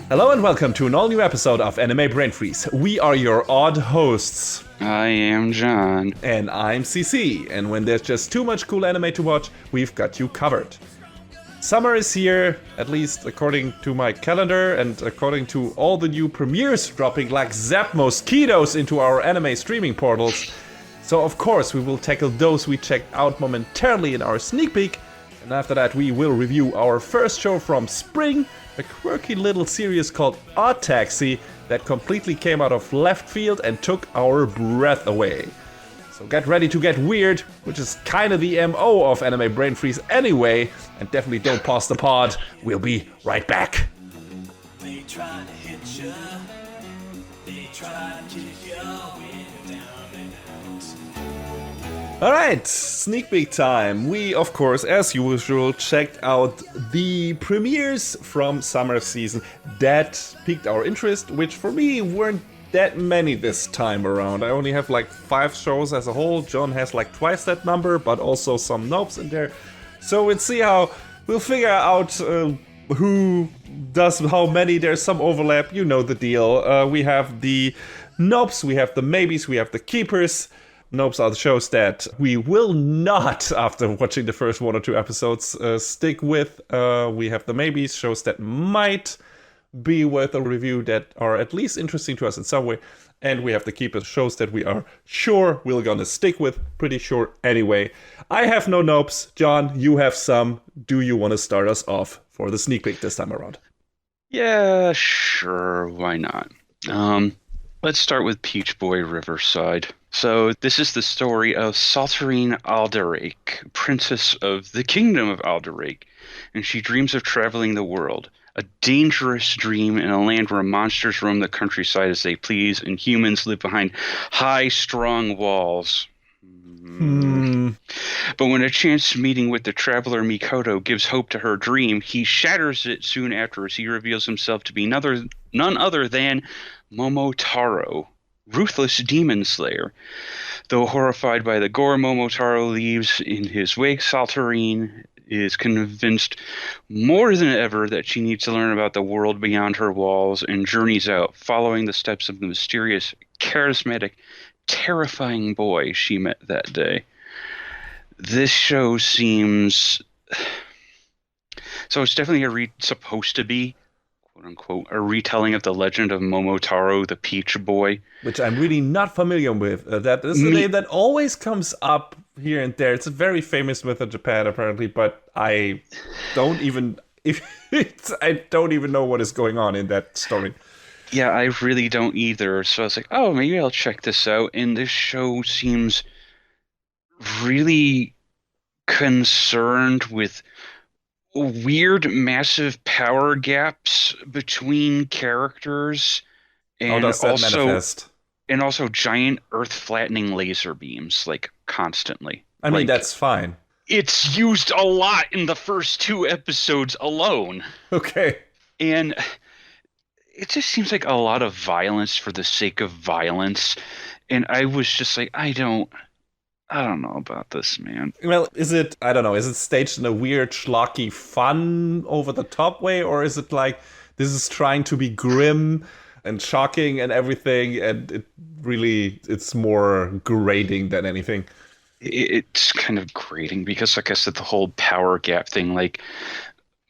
Hello and welcome to an all-new episode of Anime Brain Freeze. We are your odd hosts. I am John. And I'm CC, and when there's just too much cool anime to watch, we've got you covered. Summer is here, at least according to my calendar, and according to all the new premieres dropping like zap mosquitoes into our anime streaming portals. So of course we will tackle those we checked out momentarily in our sneak peek, and after that we will review our first show from spring, a quirky little series called Odd Taxi that completely came out of left field and took our breath away. So get ready to get weird, which is kind of the MO of Anime Brain Freeze anyway, and definitely don't pause the pod. We'll be right back. They try to hit you. They try to keep you down and out. Alright, sneak peek time. We, of course, as usual, checked out the premieres from summer season that piqued our interest, which for me weren't that many this time around. I only have like 5 shows as a whole. John has like twice that number, but also some nopes in there. So we'll figure out who does how many. There's some overlap, you know the deal. We have the nopes, we have the maybes, we have the keepers. Nopes are the shows that we will not, after watching the first 1 or 2 episodes, stick with. We have the maybes, shows that might be worth a review, that are at least interesting to us in some way. And we have the keepers, shows that we are sure we're gonna stick with, pretty sure anyway. I have no nopes. John, you have some. Do you want to start us off for the sneak peek this time around? Yeah, sure, why not? Let's start with Peach Boy Riverside. So this is the story of Saltarine Alderake, princess of the kingdom of Alderake, and she dreams of traveling the world. A dangerous dream in a land where monsters roam the countryside as they please, and humans live behind high, strong walls. But when a chance meeting with the traveler Mikoto gives hope to her dream, he shatters it soon after as he reveals himself to be none other than Momotaro, ruthless demon slayer. Though horrified by the gore Momotaro leaves in his wake, Saltarine is convinced more than ever that she needs to learn about the world beyond her walls and journeys out, following the steps of the mysterious, charismatic, terrifying boy she met that day. This show seems... So it's definitely supposed to be, quote-unquote, a retelling of the legend of Momotaro, the Peach Boy. Which I'm really not familiar with. That is a name that always comes up here and there. It's a very famous myth in Japan, apparently, but I don't even know what is going on in that story. Yeah, I really don't either. So I was like, oh, maybe I'll check this out. And this show seems really concerned with weird, massive power gaps between characters. And how does that manifest? And also giant earth-flattening laser beams, like, constantly. I mean, that's fine. It's used a lot in the first 2 episodes alone. Okay. And it just seems like a lot of violence for the sake of violence. And I was just like, I don't know about this, man. Well, is it staged in a weird, schlocky, fun, over-the-top way? Or is it like, this is trying to be grim and shocking and everything, and it's more grating than anything? It's kind of grating because, like I said, the whole power gap thing, like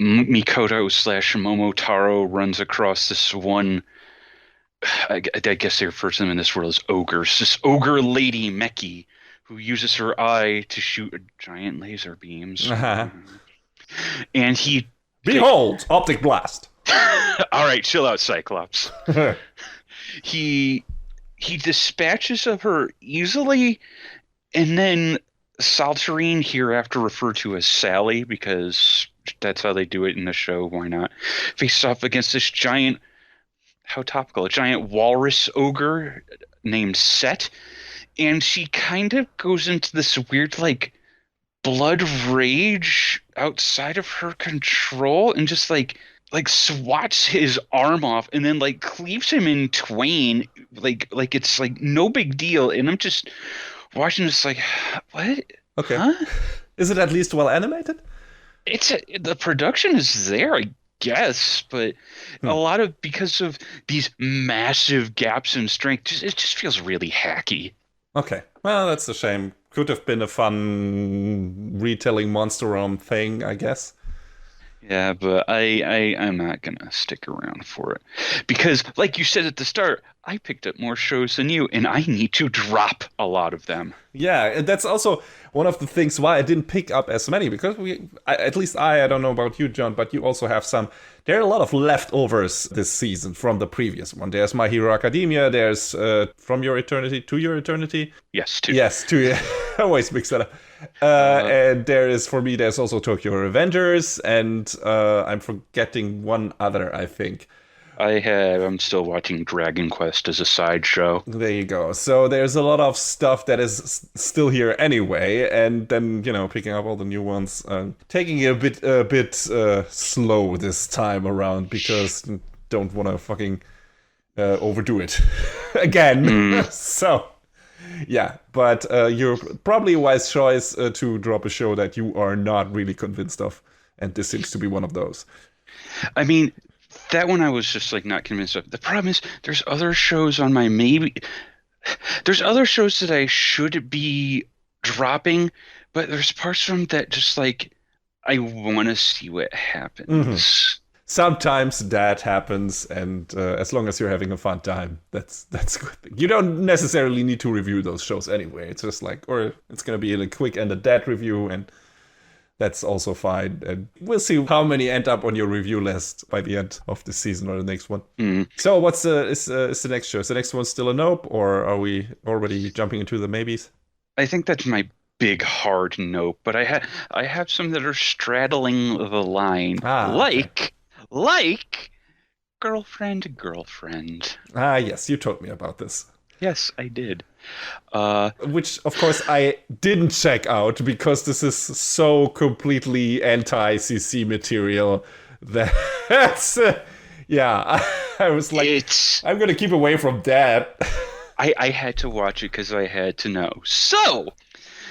Mikoto / Momotaro runs across this one, I guess they refer to them in this world as ogres, this ogre lady Meki, who uses her eye to shoot giant laser beams. Uh-huh. And he... Behold, optic blast! All right, chill out, Cyclops. He dispatches of her easily, and then Saltarine, hereafter referred to as Sally, because that's how they do it in the show, why not, faces off against this giant, how topical, a giant walrus ogre named Set, and she kind of goes into this weird, like, blood rage outside of her control, and just, like swats his arm off and then like cleaves him in twain, like it's like no big deal. And I'm just watching this like, what? Okay. Huh? Is it at least well animated? The production is there. guess, but a lot of because of these massive gaps in strength, it just feels really hacky. Okay, well, that's a shame. Could have been a fun retelling Monster Realm thing, I guess. Yeah, but I'm not gonna stick around for it because, like you said at the start, I picked up more shows than you, and I need to drop a lot of them. Yeah, and that's also one of the things why I didn't pick up as many, because at least I don't know about you, John, but you also have some. There are a lot of leftovers this season from the previous one. There's My Hero Academia. There's From Your Eternity to Your Eternity. Yes, too. Yes, to I always mix that up. And there's also Tokyo Revengers, and I'm forgetting one other, I think. I'm still watching Dragon Quest as a sideshow. There you go. So there's a lot of stuff that is still here anyway, and then picking up all the new ones, taking it a bit slow this time around because don't want to fucking overdo it again. So yeah, but you're probably a wise choice to drop a show that you are not really convinced of, and this seems to be one of those. I mean, that one I was just like not convinced of. The problem is there's other shows on my there's other shows that I should be dropping, but there's parts of them that just like I want to see what happens. Mm-hmm. Sometimes that happens, and as long as you're having a fun time, that's good. You don't necessarily need to review those shows anyway. It's just like, or it's gonna be a quick and a dead review, and that's also fine. And we'll see how many end up on your review list by the end of the season or the next one. So what's is the next show? Is the next one still a nope, or are we already jumping into the maybes? I think that's my big hard nope, but I have some that are straddling the line, like girlfriend. Yes, you told me about this. Yes, I did. Which, of course, I didn't check out because this is so completely anti-CC material that's I was like, I'm gonna keep away from that. I had to watch it because I had to know. So,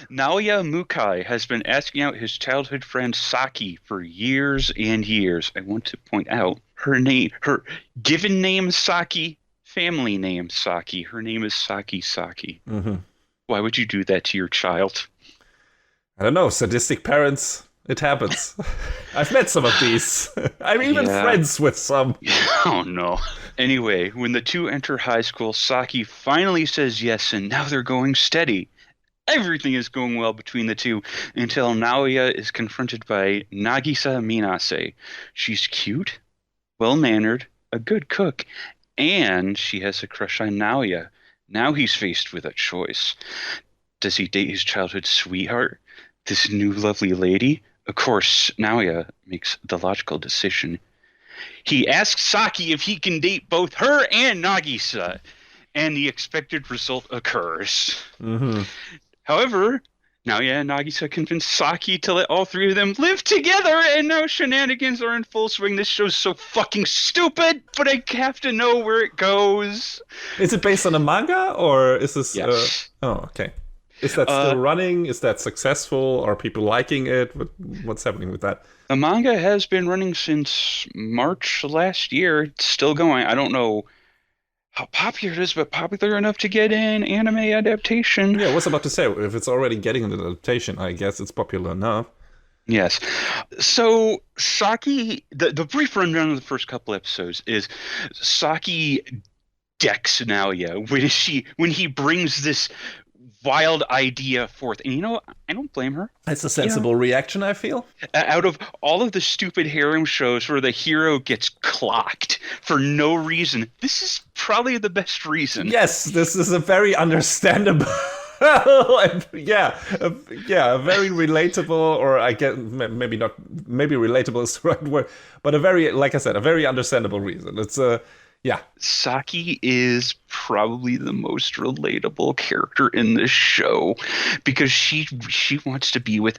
Naoya Mukai has been asking out his childhood friend Saki for years and years. I want to point out her given name Saki, family name Saki. Her name is Saki. Mm-hmm. Why would you do that to your child? I don't know. Sadistic parents. It happens. I've met some of these. I'm even friends with some. Oh, no. Anyway, when the two enter high school, Saki finally says yes, and now they're going steady. Everything is going well between the two until Naoya is confronted by Nagisa Minase. She's cute, well-mannered, a good cook, and she has a crush on Naoya. Now he's faced with a choice. Does he date his childhood sweetheart, this new lovely lady? Of course, Naoya makes the logical decision. He asks Saki if he can date both her and Nagisa, and the expected result occurs. Mm-hmm. However, Naoya and Nagisa convince Saki to let all three of them live together, and now shenanigans are in full swing. This show's so fucking stupid, but I have to know where it goes. Is it based on a manga, or is this... Yes. Okay. Is that still running? Is that successful? Are people liking it? What's happening with that? The manga has been running since March last year. It's still going. I don't know how popular it is, but popular enough to get an anime adaptation. Yeah, I was about to say, if it's already getting an adaptation, I guess it's popular enough. Yes. So Saki, the brief rundown of the first couple episodes is Saki decks Naoya when he brings this wild idea forth. And I don't blame her. It's a sensible reaction, I feel. Out of all of the stupid harem shows where the hero gets clocked for no reason, this is probably the best reason. Yes, this is a very understandable... very relatable, or I get maybe relatable is the right word, but a very understandable reason. It's Saki is probably the most relatable character in this show because she wants to be with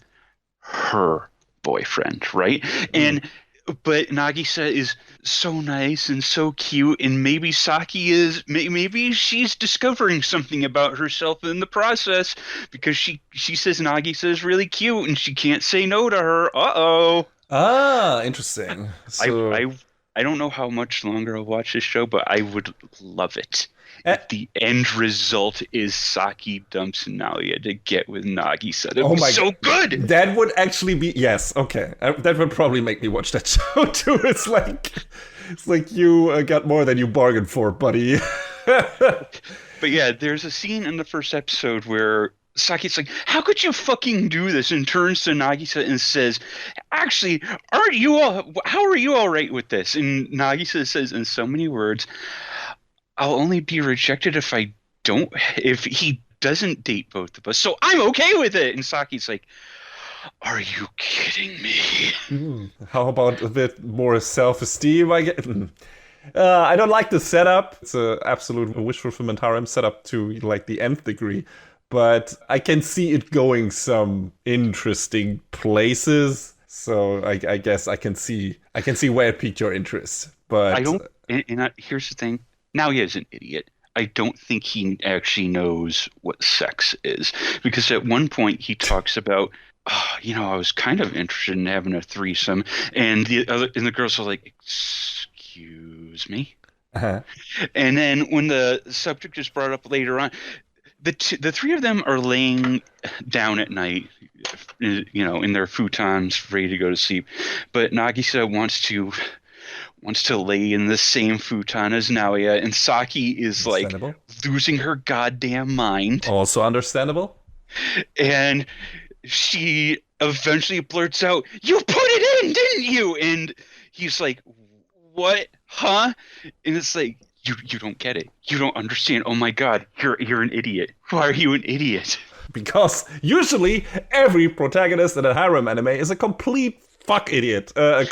her boyfriend, right? But Nagisa is so nice and so cute, and maybe maybe she's discovering something about herself in the process because she says Nagisa is really cute and she can't say no to her. Uh-oh. Ah, interesting. So, I don't know how much longer I'll watch this show, but I would love it. eh, If the end result is Saki dumps Nalia to get with Nagisa. That'd oh be my so God. good! That would actually be, yes, okay. That would probably make me watch that show too. It's like you got more than you bargained for, buddy. But yeah, there's a scene in the first episode where Saki's like, "How could you fucking do this?" and turns to Nagisa and says, "Actually, how are you all right with this?" And Nagisa says in so many words, "I'll only be rejected if he doesn't date both of us. So I'm okay with it." And Saki's like, "Are you kidding me?" How about a bit more self-esteem, I guess? I don't like the setup. It's an absolute wish fulfillment harem setup to like the nth degree. But I can see it going some interesting places. So I guess I can see where it piqued your interest. But I don't. And here's the thing. Now he is an idiot. I don't think he actually knows what sex is, because at one point he talks about, I was kind of interested in having a threesome, and the girls are like, "Excuse me." uh-huh. And then when the subject is brought up later on, the three of them are laying down at night, in their futons, ready to go to sleep. But Nagisa wants to lay in the same futon as Naoya, and Saki is like losing her goddamn mind. Also understandable. And she eventually blurts out, "You put it in, didn't you?" And he's like, "What? Huh?" And it's like, You don't get it. You don't understand. Oh my God, you're an idiot. Why are you an idiot? Because usually every protagonist in a harem anime is a complete fuck idiot. Do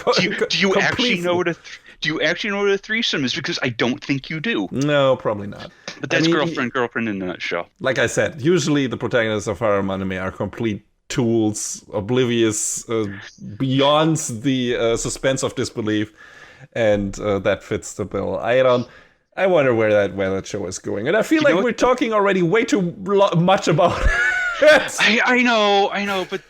you actually know what a threesome is? Because I don't think you do. No, probably not. But that's girlfriend in a nutshell. Like I said, usually the protagonists of harem anime are complete tools, oblivious beyond the suspense of disbelief, and that fits the bill. I wonder where that show is going, and I feel like we're talking already way too much about it. I know, but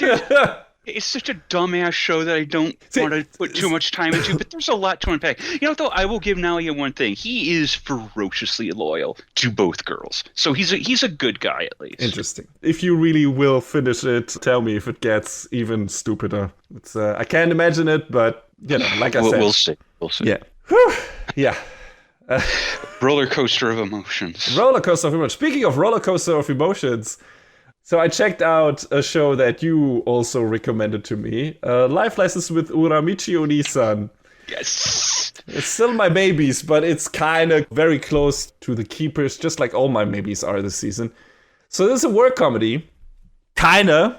it's such a dumbass show that I don't want to put too much time into. But there's a lot to unpack. Though, I will give Nalia one thing: he is ferociously loyal to both girls, so he's a good guy at least. Interesting. If you really will finish it, tell me if it gets even stupider. It's I can't imagine it, but like I said, we'll see. Yeah. Whew. Yeah. Roller coaster of emotions. Roller coaster of emotions. Speaking of roller coaster of emotions, so I checked out a show that you also recommended to me, Life Lessons with Uramichi-Oniisan. Yes! It's still my babies, but it's kind of very close to the keepers, just like all my babies are this season. So this is a work comedy. Kinda.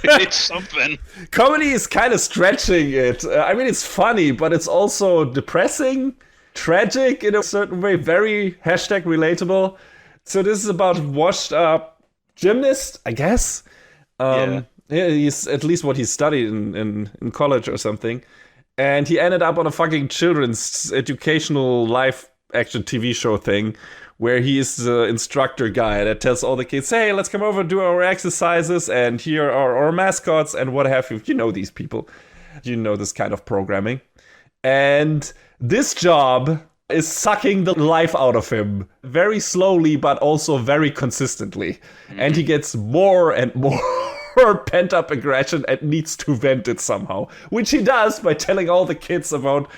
It's something. Comedy is kind of stretching it. It's funny, but it's also depressing. Tragic in a certain way, very #relatable. So this is about washed up gymnast, I guess. Yeah, he's at least what he studied in college or something. And he ended up on a fucking children's educational live action TV show thing where he's the instructor guy that tells all the kids, "Hey, let's come over and do our exercises, and here are our mascots," and what have you. You know these people. You know this kind of programming. And this job is sucking the life out of him very slowly, but also very consistently. And he gets more and more pent-up aggression and needs to vent it somehow. Which he does by telling all the kids about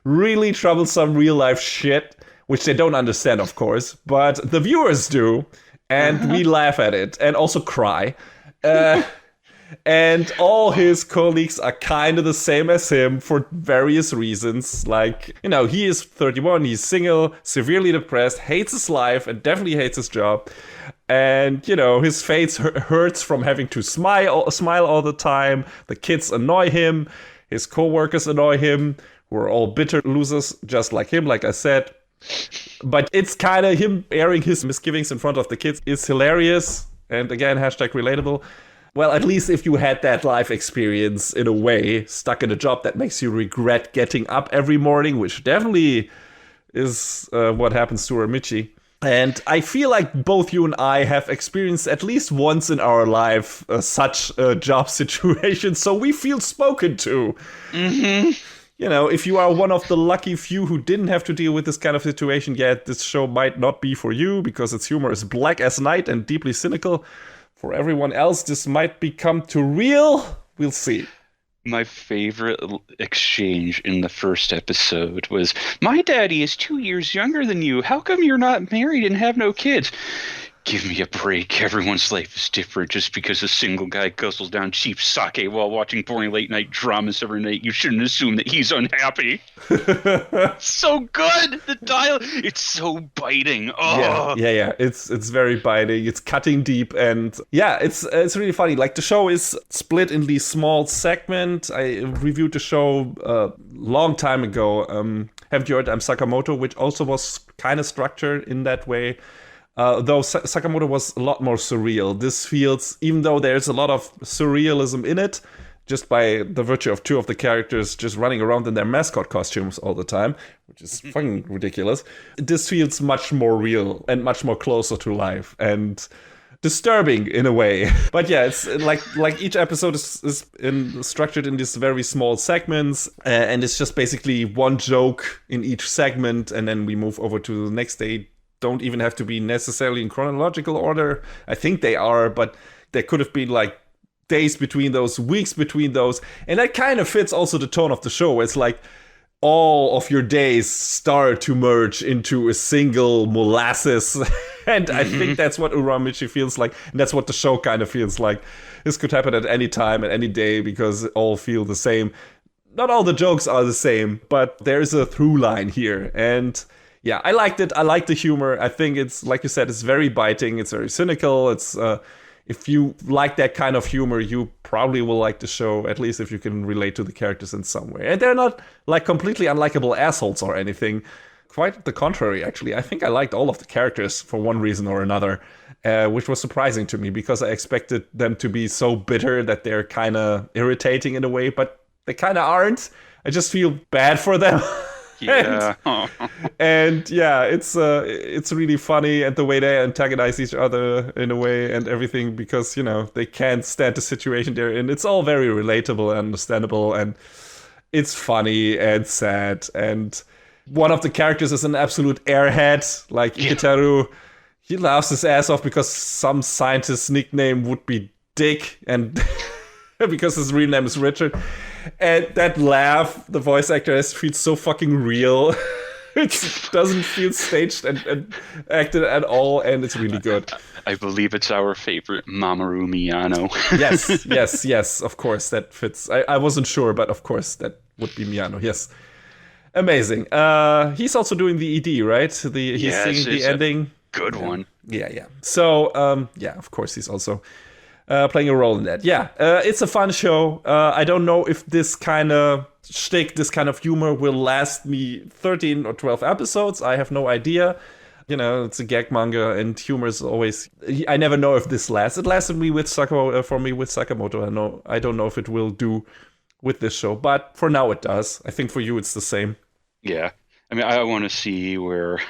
really troublesome real-life shit, which they don't understand, of course. But the viewers do, and we laugh at it, and also cry. And all his colleagues are kind of the same as him for various reasons. Like, he is 31, he's single, severely depressed, hates his life, and definitely hates his job. And, his face hurts from having to smile all the time. The kids annoy him. His co-workers annoy him, who are all bitter losers, just like him, like I said. But it's kind of him airing his misgivings in front of the kids is hilarious. And again, #relatable. Well, at least if you had that life experience in a way, stuck in a job that makes you regret getting up every morning, which definitely is what happens to Uramichi. And I feel like both you and I have experienced at least once in our life such a job situation, so we feel spoken to. Mm-hmm. You know, if you are one of the lucky few who didn't have to deal with this kind of situation yet, this show might not be for you because its humor is black as night and deeply cynical. For everyone else, this might become too real. We'll see. My favorite exchange in the first episode was, "My daddy is 2 years younger than you. How come you're not married and have no kids?" Give me a break. Everyone's life is different. Just because a single guy guzzles down cheap sake while watching boring late night dramas every night, you shouldn't assume that he's unhappy. So good. The dialogue, it's so biting. Oh. Yeah. It's very biting. It's cutting deep, and yeah, it's really funny. Like, the show is split in these small segments. I reviewed the show a long time ago. Haven't you heard I'm Sakamoto, which also was kind of structured in that way. Though Sakamoto was a lot more surreal. This feels, even though there's a lot of surrealism in it, just by the virtue of two of the characters just running around in their mascot costumes all the time, which is fucking ridiculous, this feels much more real and much more closer to life and disturbing in a way. But yeah, it's like each episode is structured in these very small segments, and it's just basically one joke in each segment, and then we move over to the next day. Don't even have to be necessarily in chronological order. I think they are, but there could have been like days between those, weeks between those. And that kind of fits also the tone of the show. It's like all of your days start to merge into a single molasses. And I think that's what Uramichi feels like. And that's what the show kind of feels like. This could happen at any time, at any day, because it all feel the same. Not all the jokes are the same, but there's a through line here. And yeah, I liked it. I like the humor. I think it's, like you said, it's very biting. It's very cynical. It's if you like that kind of humor, you probably will like the show, at least if you can relate to the characters in some way. And they're not like completely unlikable assholes or anything. Quite the contrary, actually. I think I liked all of the characters for one reason or another, which was surprising to me because I expected them to be so bitter that they're kind of irritating in a way, but they kind of aren't. I just feel bad for them. Yeah. And yeah, it's really funny, and the way they antagonize each other in a way and everything, because, you know, they can't stand the situation they're in. It's all very relatable and understandable, and it's funny and sad. And one of the characters is an absolute airhead, like Ikitaru. He laughs his ass off because some scientist's nickname would be Dick, and because his real name is Richard. And that laugh the voice actor has feels so fucking real. It doesn't feel staged and acted at all, and it's really good. I believe it's our favorite Mamoru Miyano. Yes, of course, that fits. I wasn't sure, but of course that would be Miyano, yes. Amazing. He's also doing the ED, right? He's singing the ending. Good one. Yeah. So, of course, he's also playing a role in that. Yeah, it's a fun show. I don't know if this kind of shtick, this kind of humor will last me 13 or 12 episodes. I have no idea. You know, it's a gag manga, and humor is always... I never know if this lasts. It lasted me with Sakamoto. I don't know if it will do with this show, but for now it does. I think for you it's the same. Yeah. I mean, I want to see where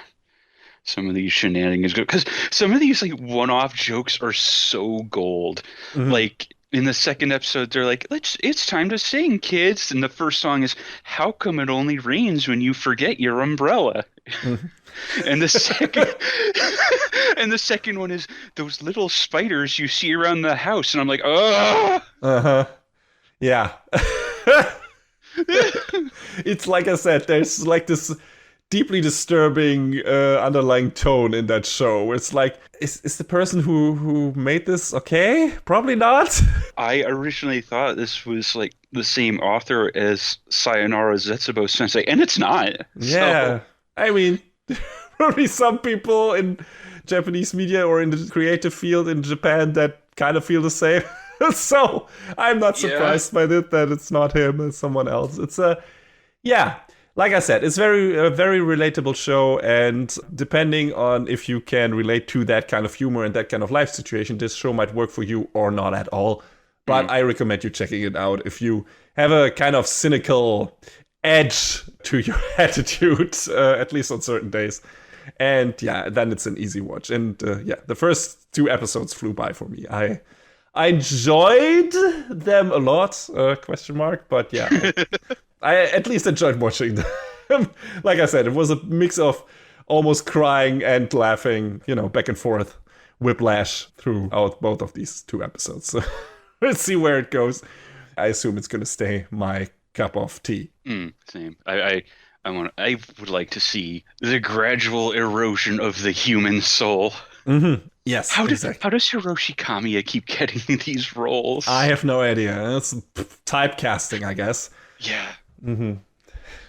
some of these shenanigans go, because some of these like one-off jokes are so gold. Mm-hmm. Like in the second episode, they're like, it's time to sing, kids, and the first song is, how come it only rains when you forget your umbrella? Mm-hmm. And the second one is those little spiders you see around the house, and I'm like, oh. Yeah. It's like I said, there's like this deeply disturbing underlying tone in that show. It's like, is the person who made this okay? Probably not. I originally thought this was like the same author as Sayonara Zetsubo Sensei, and it's not. Yeah. So. I mean, probably some people in Japanese media or in the creative field in Japan that kind of feel the same. So I'm not surprised by it that it's not him, it's someone else. It's like I said, it's a very relatable show, and depending on if you can relate to that kind of humor and that kind of life situation, this show might work for you or not at all. But I recommend you checking it out if you have a kind of cynical edge to your attitude, at least on certain days. And yeah, then it's an easy watch. And yeah, the first 2 episodes flew by for me. I enjoyed them a lot, question mark, but yeah, I at least enjoyed watching them. Like I said, it was a mix of almost crying and laughing, back and forth, whiplash throughout both of these 2 episodes. So let's see where it goes. I assume it's going to stay my cup of tea. Same. I would like to see the gradual erosion of the human soul. Mm-hmm. Yes. How does exactly. Hiroshi Kamiya keep getting these roles? I have no idea. It's typecasting, I guess. Yeah. Mm-hmm.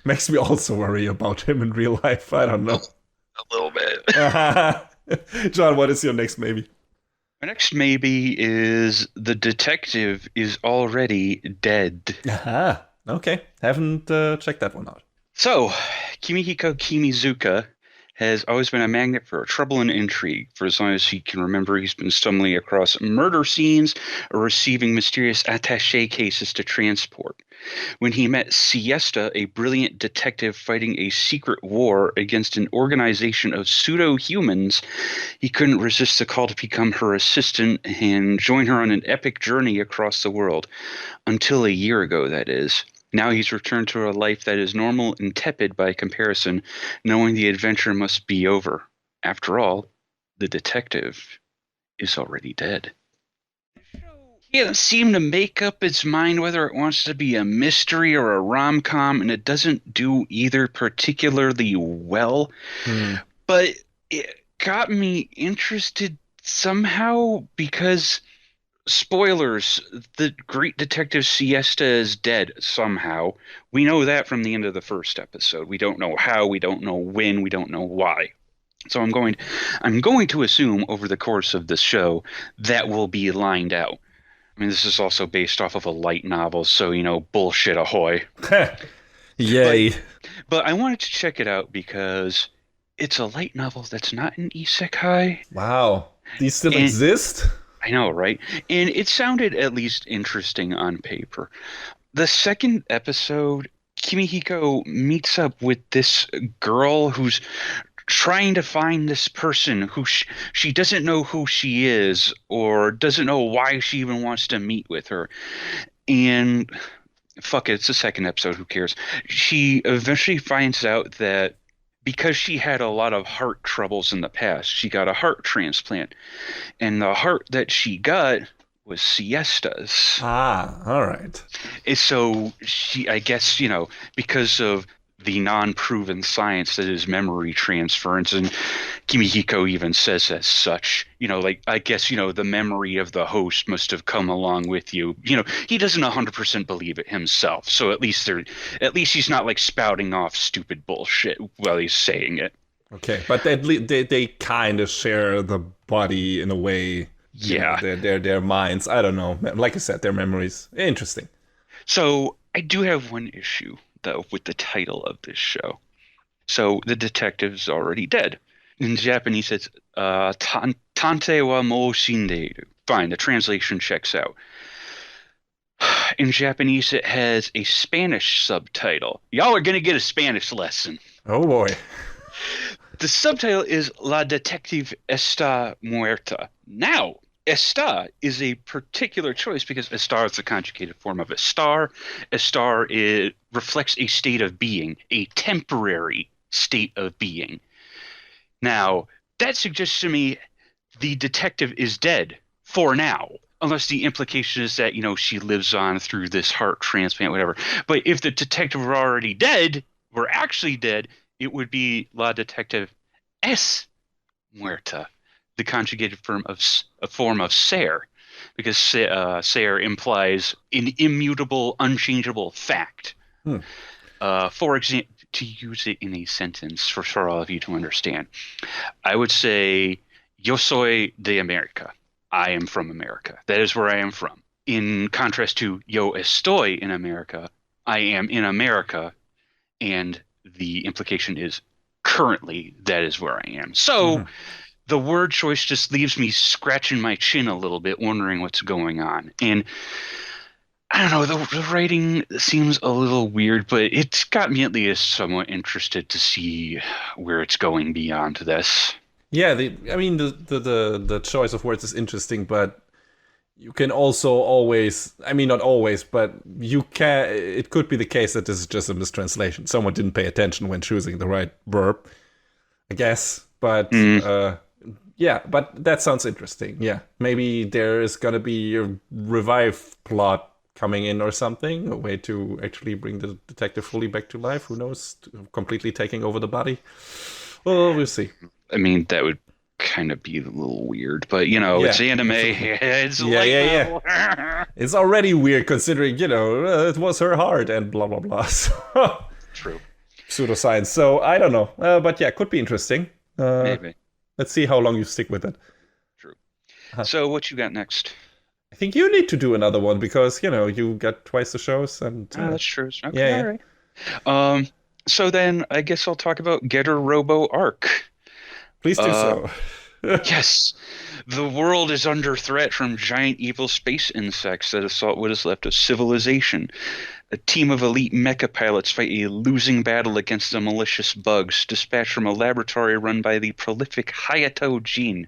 Makes me also worry about him in real life. I don't know. A little bit. John, what is your next maybe? My next maybe is the detective is already dead. Aha. Okay. Haven't checked that one out. So, Kimihiko Kimizuka has always been a magnet for trouble and intrigue. For as long as he can remember, he's been stumbling across murder scenes or receiving mysterious attaché cases to transport. When he met Siesta, a brilliant detective fighting a secret war against an organization of pseudo-humans, he couldn't resist the call to become her assistant and join her on an epic journey across the world. Until a year ago, that is. Now he's returned to a life that is normal and tepid by comparison, knowing the adventure must be over. After all, the detective is already dead. He doesn't seem to make up its mind whether it wants to be a mystery or a rom-com, and it doesn't do either particularly well. But it got me interested somehow because... Spoilers, the great detective Siesta is dead somehow. We know that from the end of the first episode. We don't know how, we don't know when, we don't know why. So I'm going to assume over the course of this show that will be lined out. I mean, this is also based off of a light novel, so, bullshit ahoy. Yay. But I wanted to check it out because it's a light novel that's not an isekai. Wow. These still exist? I know, right? And it sounded at least interesting on paper. The second episode, Kimihiko meets up with this girl who's trying to find this person who she doesn't know who she is or doesn't know why she even wants to meet with her. And fuck it, it's the second episode, who cares? She eventually finds out that because she had a lot of heart troubles in the past, she got a heart transplant. And the heart that she got was Siesta's. Ah, all right. And so she, I guess, because of the non-proven science that is memory transference, and Kimihiko even says as such, I guess, the memory of the host must have come along with you. He doesn't 100% believe it himself, so at least he's not like spouting off stupid bullshit while he's saying it. Okay, but they kind of share the body in a way. Yeah, their minds. I don't know. Like I said, their memories. Interesting. So I do have one issue though with the title of this show. So the detective's already dead. In Japanese, it's Tante wa mou shindeiru. Fine, the translation checks out. In Japanese, it has a Spanish subtitle. Y'all are gonna get a Spanish lesson. Oh boy. The subtitle is La Detective Está Muerta. Now, Está is a particular choice because Estar is the conjugated form of Estar. Estar reflects a state of being, a temporary state of being. Now, that suggests to me the detective is dead for now. Unless the implication is that, she lives on through this heart transplant, whatever. But if the detective were already dead, were actually dead, it would be La Detective Es Muerta, the conjugated form of ser, because ser implies an immutable, unchangeable fact. For example, to use it in a sentence for all of you to understand, I would say, Yo soy de America. I am from America. That is where I am from. In contrast to Yo estoy en America, I am in America, and the implication is currently that is where I am. So the word choice just leaves me scratching my chin a little bit, wondering what's going on. And I don't know, the writing seems a little weird, but it's got me at least somewhat interested to see where it's going beyond this. Yeah, the choice of words is interesting, but you can also always, I mean, not always, but it could be the case that this is just a mistranslation. Someone didn't pay attention when choosing the right verb, I guess. But yeah, but that sounds interesting. Yeah, maybe there is gonna be a revive plot coming in or something, a way to actually bring the detective fully back to life. Who knows? Completely taking over the body. Well, we'll see. I mean, that would kind of be a little weird, but it's anime. It's Yeah. It's already weird considering, it was her heart and blah, blah, blah. So, True. Pseudoscience. So I don't know. But yeah, could be interesting. Maybe. Let's see how long you stick with it. True. So what you got next? I think you need to do another one because, you got twice the shows. And that's true. Okay, yeah. All right. So then I guess I'll talk about Getter Robo Arc. Please do so. Yes. The world is under threat from giant evil space insects that assault what is left of civilization. A team of elite mecha pilots fight a losing battle against the malicious bugs dispatched from a laboratory run by the prolific Hayato Jin,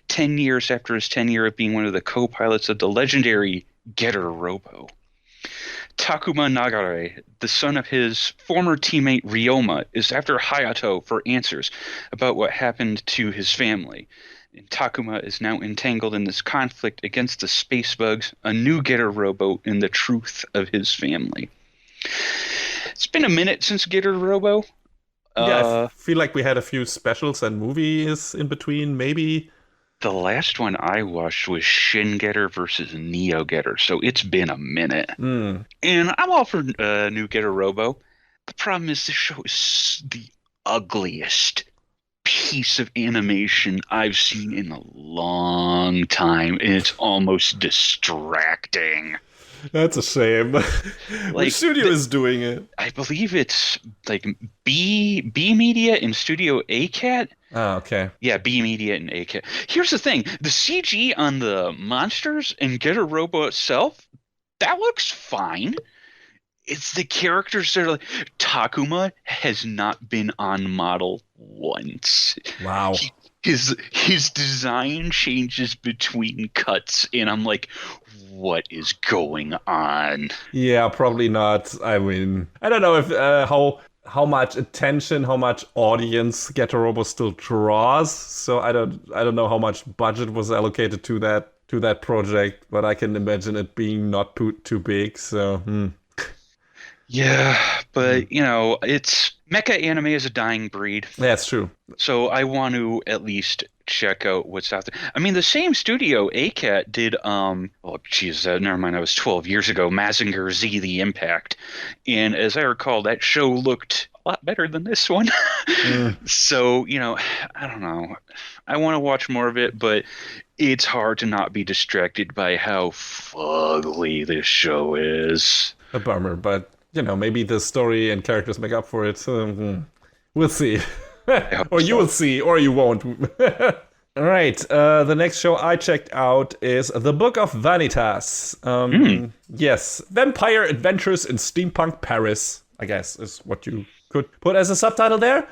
10 years after his tenure of being one of the co-pilots of the legendary Getter Robo. Takuma Nagare, the son of his former teammate Ryoma, is after Hayato for answers about what happened to his family. And Takuma is now entangled in this conflict against the space bugs, a new Getter Robo, and the truth of his family. It's been a minute since Getter Robo. I feel like we had a few specials and movies in between, maybe. The last one I watched was Shin Getter versus Neo Getter, so it's been a minute. And I'm all for new Getter Robo. The problem is this show is the ugliest piece of animation I've seen in a long time, and it's almost distracting. That's a shame. Which studio is doing it? I believe it's like B Media and Studio ACAT. Oh, okay. Yeah, B Media and ACAT. Here's the thing. The CG on the monsters and Getter Robo itself, that looks fine. It's the characters that are like, Takuma has not been on model once. Wow. His design changes between cuts, and I'm like, what is going on? Yeah, probably not. I mean, I don't know if how much attention, how much audience Getter Robo still draws. So I don't know how much budget was allocated to that project, but I can imagine it being not too big. So. Yeah, but it's mecha anime is a dying breed. That's true. So I want to at least check out what's out there. I mean, the same studio, ACAT, did never mind, that was 12 years ago, Mazinger Z: The Impact. And as I recall, that show looked a lot better than this one. So, I don't know. I want to watch more of it, but it's hard to not be distracted by how fugly this show is. A bummer, but maybe the story and characters make up for it. So, we'll see. Or you will see, or you won't. All right. The next show I checked out is The Book of Vanitas. Yes. Vampire Adventures in Steampunk Paris, I guess, is what you could put as a subtitle there.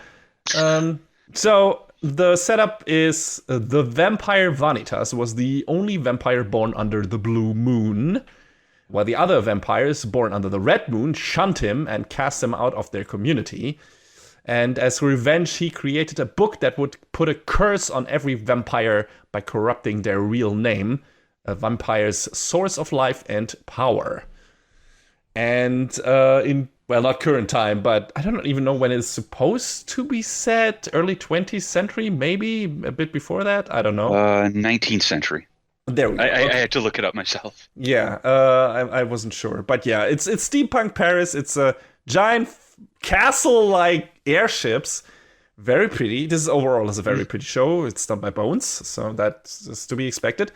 So the setup is the vampire Vanitas was the only vampire born under the blue moon, while the other vampires born under the red moon shunned him and cast him out of their community. And as revenge, he created a book that would put a curse on every vampire by corrupting their real name, a vampire's source of life and power. And not current time, but I don't even know when it's supposed to be set. Early 20th century, maybe a bit before that. I don't know. 19th century. There we go. I had to look it up myself. Yeah, I wasn't sure, but yeah, it's steampunk Paris. It's a giant castle-like airships. Very pretty. This is overall a very pretty show. It's done by Bones, so that's to be expected.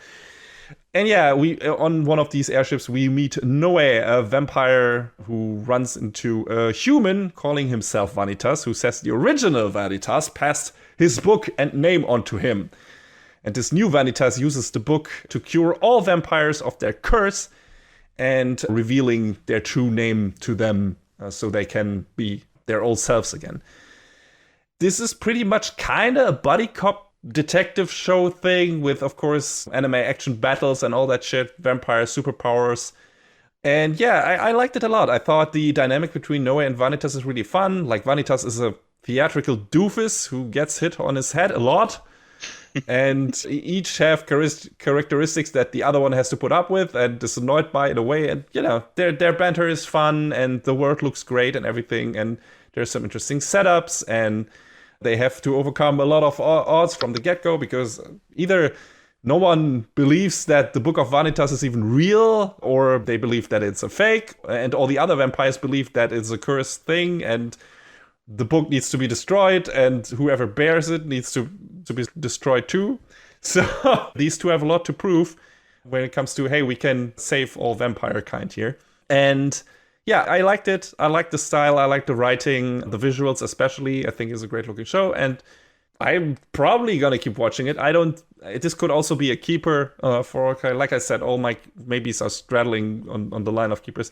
And yeah, we on one of these airships we meet Noe, a vampire who runs into a human calling himself Vanitas, who says the original Vanitas passed his book and name onto him. And this new Vanitas uses the book to cure all vampires of their curse. and revealing their true name to them so they can be their old selves again. This is pretty much kind of a buddy cop detective show thing with, of course, anime action battles and all that shit, vampire superpowers. And yeah, I liked it a lot. I thought the dynamic between Noe and Vanitas is really fun. Like, Vanitas is a theatrical doofus who gets hit on his head a lot. And each have characteristics that the other one has to put up with and is annoyed by in a way. And, you know, their banter is fun and the world looks great and everything. And there's some interesting setups and they have to overcome a lot of odds from the get-go because either no one believes that the Book of Vanitas is even real, or they believe that it's a fake, and all the other vampires believe that it's a cursed thing, and the book needs to be destroyed, and whoever bears it needs to be destroyed too. So these two have a lot to prove when it comes to, hey, we can save all vampire kind here. And yeah, I liked it. I liked the style. I liked the writing, the visuals especially. I think it's a great looking show, and I'm probably gonna keep watching it. This could also be a keeper for, like I said, all my maybes are straddling on the line of keepers.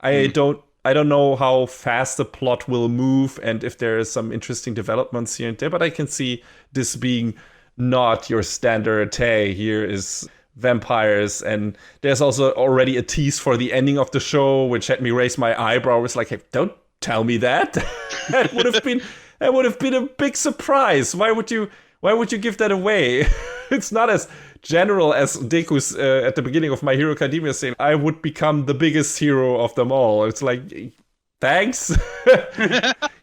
I don't know how fast the plot will move and if there is some interesting developments here and there, but I can see this being not your standard, hey, here is vampires. And there's also already a tease for the ending of the show, which had me raise my eyebrow. It's like, hey, don't tell me that. That would have been a big surprise. Why would you give that away? It's not as general as Deku's at the beginning of My Hero Academia saying, I would become the biggest hero of them all. It's like, thanks.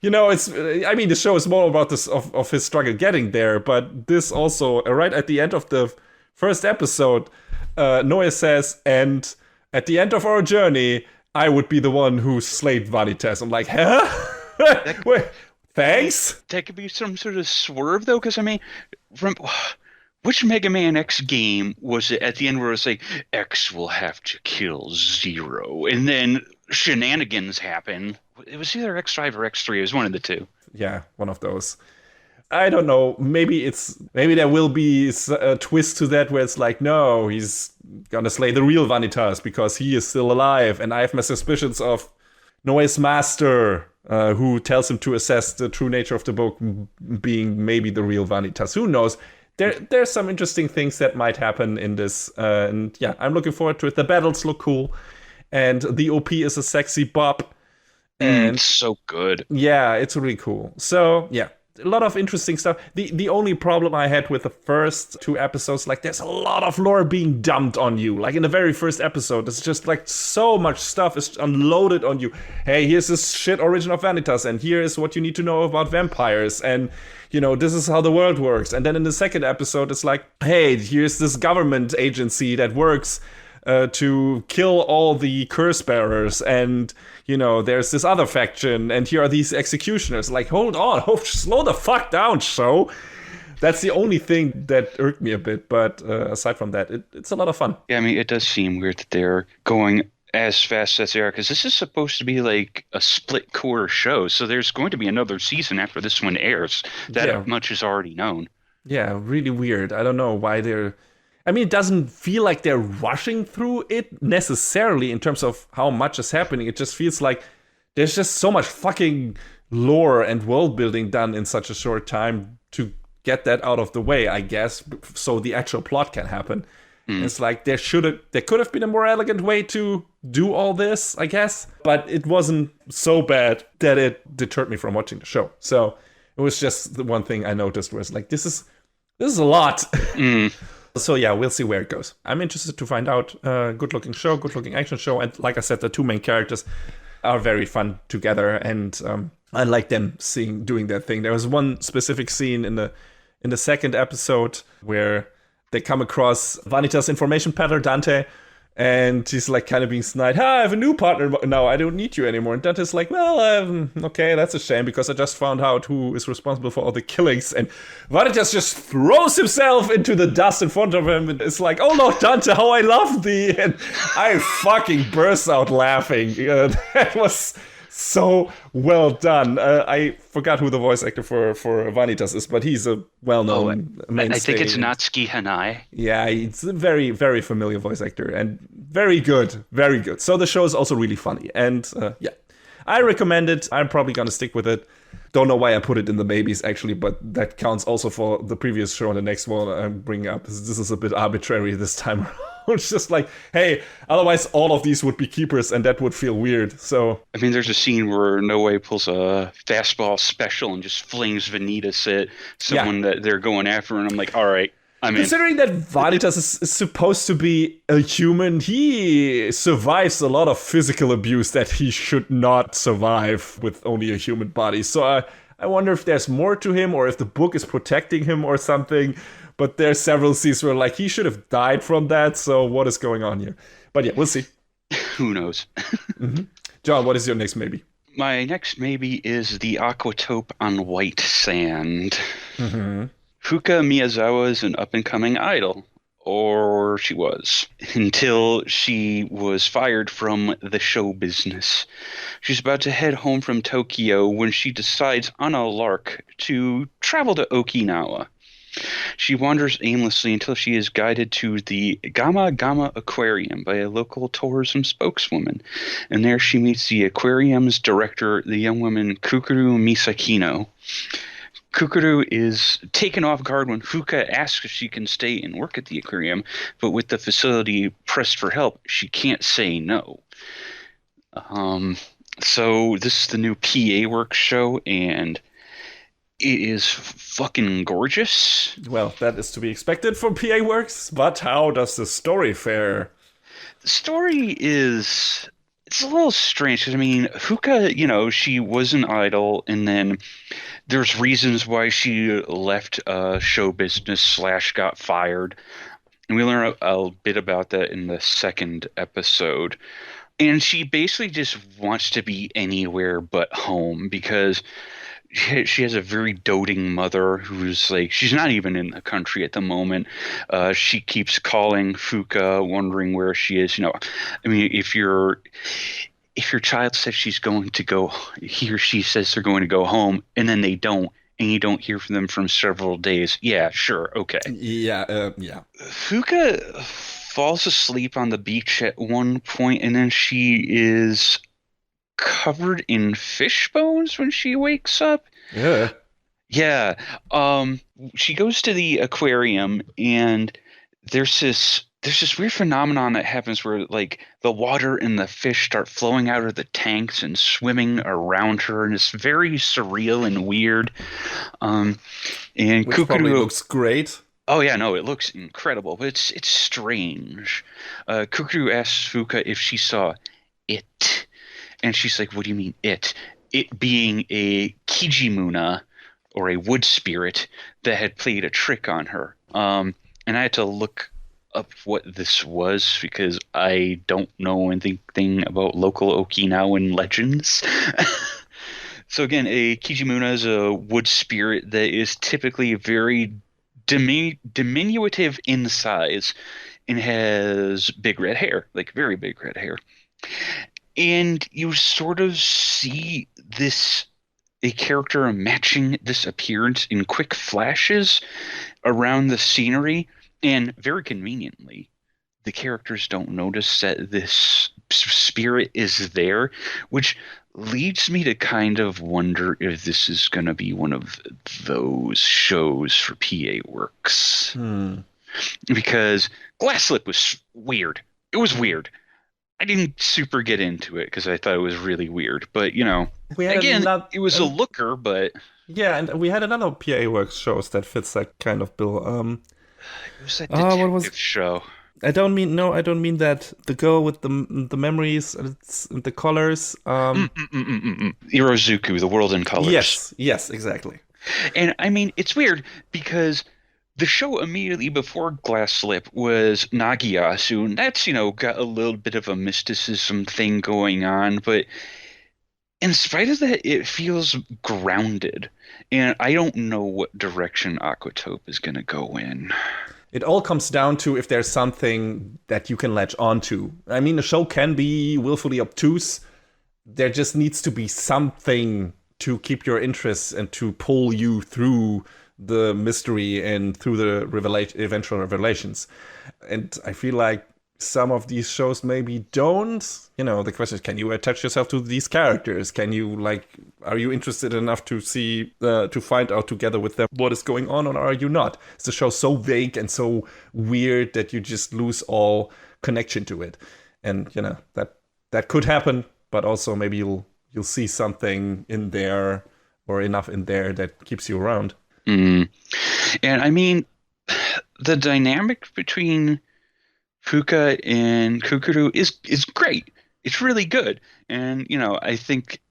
You know, the show is more about this of his struggle getting there, but this also, right at the end of the first episode, Noe says, and at the end of our journey, I would be the one who slayed Vanitas. I'm like, huh? Wait, thanks? That could be some sort of swerve, though, because, which Mega Man X game was it at the end where it was like, X will have to kill Zero, and then shenanigans happen? It was either X5 or X3. It was one of the two. Yeah, one of those. I don't know. Maybe there will be a twist to that where it's like, no, he's gonna slay the real Vanitas because he is still alive, and I have my suspicions of Noe's master, who tells him to assess the true nature of the book being maybe the real Vanitas. Who knows? There's some interesting things that might happen in this, and yeah, I'm looking forward to it. The battles look cool, and the OP is a sexy bop, and it's so good. Yeah, it's really cool. So yeah, a lot of interesting stuff. The only problem I had with the first two episodes, like, there's a lot of lore being dumped on you. Like in the very first episode, it's just like so much stuff is unloaded on you. Hey, here's this shit origin of Vanitas, and here is what you need to know about vampires, and you know, this is how the world works. And then in the second episode, it's like, hey, here's this government agency that works to kill all the curse bearers, and you know, there's this other faction, and here are these executioners. Like, hold on, slow the fuck down, show. That's the only thing that irked me a bit, but aside from that, it's a lot of fun. Yeah, it does seem weird that they're going as fast as they are, because this is supposed to be like a split core show, so there's going to be another season after this one airs. That much is already known. Yeah, really weird. I don't know why they're... it doesn't feel like they're rushing through it necessarily in terms of how much is happening. It just feels like there's just so much fucking lore and world building done in such a short time to get that out of the way, I guess, so the actual plot can happen. It's like there could have been a more elegant way to do all this, I guess, but it wasn't so bad that it deterred me from watching the show. So it was just the one thing I noticed was like, this is a lot. So yeah, we'll see where it goes. I'm interested to find out. Good looking show, good looking action show, and like I said, the two main characters are very fun together, and I like them doing their thing. There was one specific scene in the second episode where they come across Vanitas' information peddler, Dante, and he's like kind of being snide. I have a new partner now, I don't need you anymore. And Dante's like, well, okay, that's a shame, because I just found out who is responsible for all the killings. And Vanitas just throws himself into the dust in front of him, and it's like, oh no, Dante, how I love thee. And I fucking burst out laughing. That was So well done. I forgot who the voice actor for Vanitas is, but he's a well-known mainstay. I think it's Natsuki Hanai. Yeah, it's a very, very familiar voice actor and very good, very good. So the show is also really funny. And yeah, I recommend it. I'm probably going to stick with it. Don't know why I put it in the maybes, actually, but that counts also for the previous show and the next one I'm bringing up. This is a bit arbitrary this time around. It's just like, hey, otherwise all of these would be keepers, and that would feel weird. So I mean, there's a scene where No Way pulls a fastball special and just flings Vanitas at someone that they're going after, and I'm like, all right, I'm in. Considering that Vanitas is supposed to be a human, he survives a lot of physical abuse that he should not survive with only a human body. So I wonder if there's more to him, or if the book is protecting him or something. But there's several scenes where, like, he should have died from that. So what is going on here? But yeah, we'll see. Who knows? John, what is your next maybe? My next maybe is the Aquatope on white sand. Fuka Miyazawa is an up-and-coming idol. Or she was. Until she was fired from the show business. She's about to head home from Tokyo when she decides on a lark to travel to Okinawa. She wanders aimlessly until she is guided to the Gama Gama Aquarium by a local tourism spokeswoman. And there she meets the aquarium's director, the young woman Kukuru Misakino. Kukuru is taken off guard when Fuka asks if she can stay and work at the aquarium, but with the facility pressed for help, she can't say no. So this is the new PA Works show, and it is fucking gorgeous. Well, that is to be expected from PA Works, but how does the story fare? The story is... it's a little strange, because, I mean, Fuka, she was an idol, and then there's reasons why she left show business / got fired. And we learn a bit about that in the second episode. And she basically just wants to be anywhere but home, because she has a very doting mother who's like, she's not even in the country at the moment. She keeps calling Fuka, wondering where she is. I mean, if your child says she's going to go, he or she says they're going to go home, and then they don't, and you don't hear from them for several days. Yeah, sure, okay. Yeah. Fuka falls asleep on the beach at one point, and then she is covered in fish bones when she wakes up. Yeah. She goes to the aquarium, and there's this weird phenomenon that happens where, like, the water and the fish start flowing out of the tanks and swimming around her, and it's very surreal and weird. And which Kukuru probably looks great. Oh yeah, no, it looks incredible, but it's strange. Kukuru asks Fuka if she saw it. And she's like, what do you mean it? It being a Kijimuna, or a wood spirit, that had played a trick on her. And I had to look up what this was, because I don't know anything about local Okinawan legends. So again, a Kijimuna is a wood spirit that is typically very diminutive in size and has big red hair, like very big red hair. And you sort of see a character matching this appearance in quick flashes around the scenery, and very conveniently, the characters don't notice that this spirit is there, which leads me to kind of wonder if this is going to be one of those shows for PA Works. Because Glass Slip was weird. It was weird. I didn't super get into it because I thought it was really weird. But, it was a looker, but... Yeah, and we had another PA Works shows that fits that kind of bill. It was that detective show. I don't mean that. The girl with the memories and the colors. Irozuku, The World in Colors. Yes, exactly. And, I mean, it's weird because... the show immediately before Glass Slip was Nagiasu, and that's, got a little bit of a mysticism thing going on, but in spite of that, it feels grounded, and I don't know what direction Aquatope is going to go in. It all comes down to if there's something that you can latch onto. I mean, the show can be willfully obtuse. there just needs to be something to keep your interest and to pull you through the mystery and through the eventual revelations. And I feel like some of these shows maybe don't. You know, the question is, can you attach yourself to these characters? Can you, like, are you interested enough to see, to find out together with them what is going on, or are you not? Is the show so vague and so weird that you just lose all connection to it? And, you know, that could happen, but also maybe you'll see something in there or enough in there that keeps you around. And I mean, the dynamic between Fuka and Kukuru is great. It's really good. And, you know, I think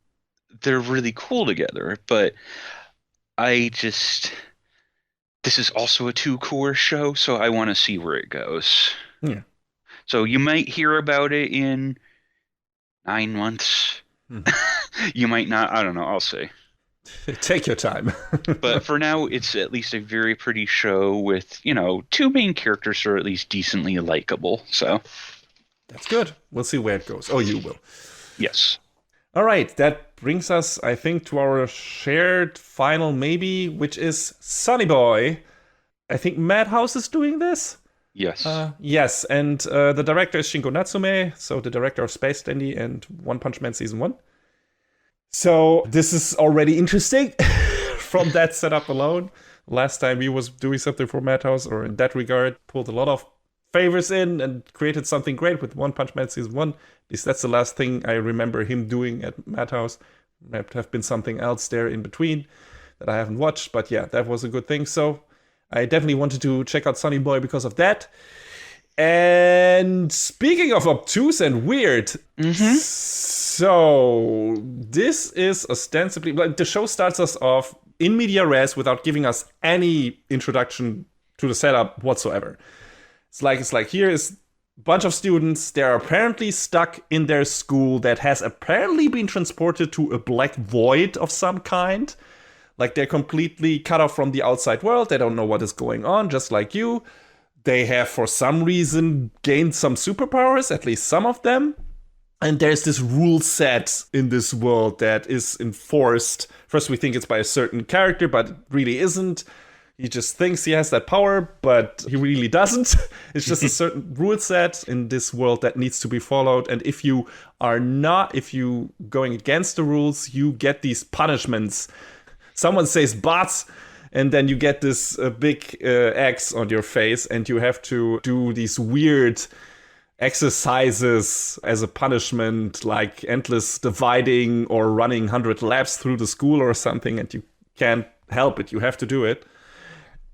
they're really cool together. But this is also a 2-cour show, so I want to see where it goes. Yeah. So you might hear about it in 9 months. You might not. I don't know. I'll see. Take your time. But for now, it's at least a very pretty show with, you know, 2 main characters who are at least decently likable. So that's good. We'll see where it goes. Oh, you will. Yes. All right. That brings us, I think, to our shared final maybe, which is Sonny Boy. I think Madhouse is doing this. Yes. Yes. And the director is Shingo Natsume. So the director of Space Dandy and One Punch Man Season 1. So this is already interesting from that setup alone. Last time he was doing something for Madhouse, or in that regard, pulled a lot of favors in and created something great with One Punch Man Season 1. At least that's the last thing I remember him doing at Madhouse. Might have been something else there in between that I haven't watched, but yeah, that was a good thing. So I definitely wanted to check out Sonny Boy because of that. And speaking of obtuse and weird, so this is ostensibly, like, the show starts us off in media res without giving us any introduction to the setup whatsoever. It's like here is a bunch of students. They're apparently stuck in their school that has apparently been transported to a black void of some kind. Like, they're completely cut off from the outside world. They don't know what is going on, just like you. They have, for some reason, gained some superpowers, at least some of them. And there's this rule set in this world that is enforced. First, we think it's by a certain character, but it really isn't. He just thinks he has that power, but he really doesn't. It's just a certain rule set in this world that needs to be followed. And if you going against the rules, you get these punishments. Someone says "but," and then you get this big X on your face, and you have to do these weird exercises as a punishment, like endless dividing or running 100 laps through the school or something, and you can't help it. You have to do it.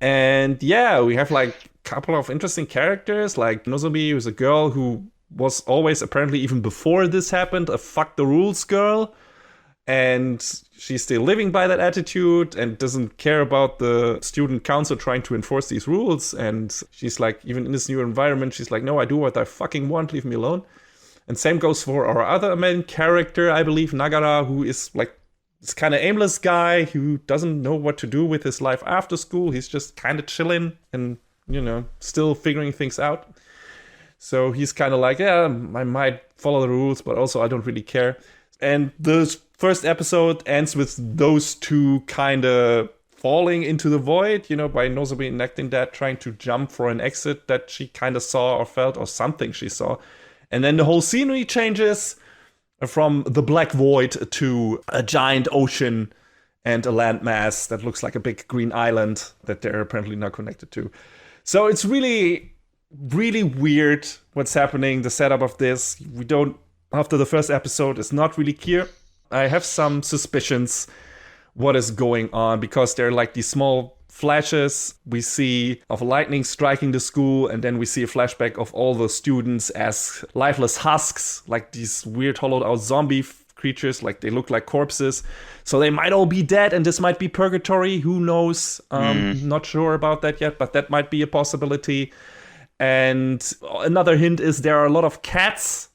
And yeah, we have like a couple of interesting characters, like Nozomi, who's a girl who was always, apparently even before this happened, a fuck the rules girl. And she's still living by that attitude and doesn't care about the student council trying to enforce these rules. And she's like, even in this new environment, she's like, no, I do what I fucking want, leave me alone. And same goes for our other main character, I believe, Nagara, who is like this kind of aimless guy who doesn't know what to do with his life after school. He's just kind of chilling and, you know, still figuring things out. So he's kind of like, yeah, I might follow the rules, but also I don't really care. And the first episode ends with those two kind of falling into the void, you know, by Nozomi enacting that, trying to jump for an exit that she kind of saw or felt, or something she saw. And then the whole scenery changes from the black void to a giant ocean and a landmass that looks like a big green island that they're apparently not connected to. So it's really, really weird what's happening, the setup of this. After the first episode, it's not really clear. I have some suspicions what is going on, because there are like these small flashes we see of lightning striking the school, and then we see a flashback of all the students as lifeless husks, like these weird hollowed out zombie creatures, like they look like corpses. So they might all be dead, and this might be purgatory. Who knows? Not sure about that yet, but that might be a possibility. And another hint is there are a lot of cats.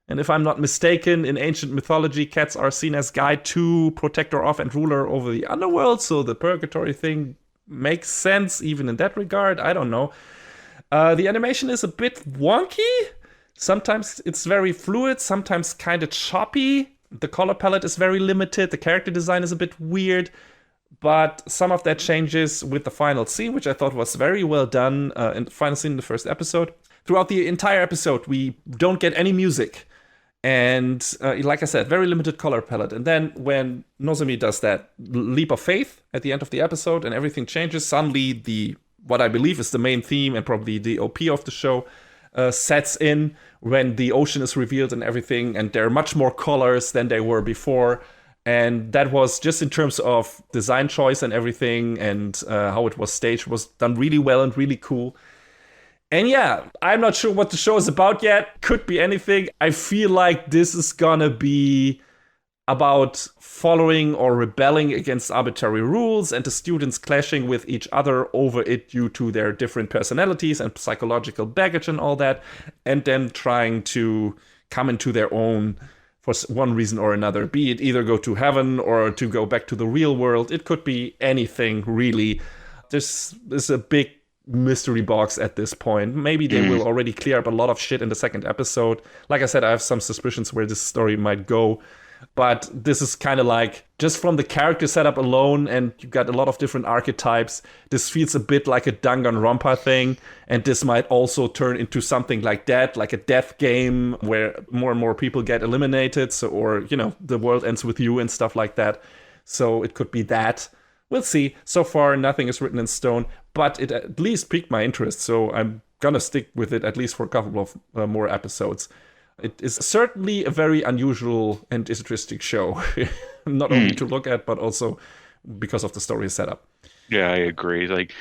And if I'm not mistaken, in ancient mythology, cats are seen as guide to, protector of, and ruler over the underworld. So the purgatory thing makes sense even in that regard. I don't know. The animation is a bit wonky. Sometimes it's very fluid, sometimes kind of choppy. The color palette is very limited. The character design is a bit weird. But some of that changes with the final scene, which I thought was very well done in the final scene in the first episode. Throughout the entire episode, we don't get any music. And like I said, very limited color palette. And then when Nozomi does that leap of faith at the end of the episode and everything changes, suddenly what I believe is the main theme and probably the OP of the show sets in when the ocean is revealed and everything. And there are much more colors than there were before. And that was just in terms of design choice and everything and how it was staged was done really well and really cool. And yeah, I'm not sure what the show is about yet. Could be anything. I feel like this is gonna be about following or rebelling against arbitrary rules and the students clashing with each other over it due to their different personalities and psychological baggage and all that. And then trying to come into their own for one reason or another, be it either go to heaven or to go back to the real world. It could be anything, really. This is a big mystery box at this point. Maybe they will already clear up a lot of shit in the second episode. Like I said, I have some suspicions where this story might go. But this is kind of like, just from the character setup alone, and you've got a lot of different archetypes, this feels a bit like a Danganronpa thing, and this might also turn into something like that, like a death game, where more and more people get eliminated, or, the world ends with you and stuff like that. So it could be that. We'll see. So far, nothing is written in stone, but it at least piqued my interest, so I'm gonna stick with it at least for a couple of more episodes. It is certainly a very unusual and interesting show, not only to look at, but also because of the story setup. Yeah, I agree. Like,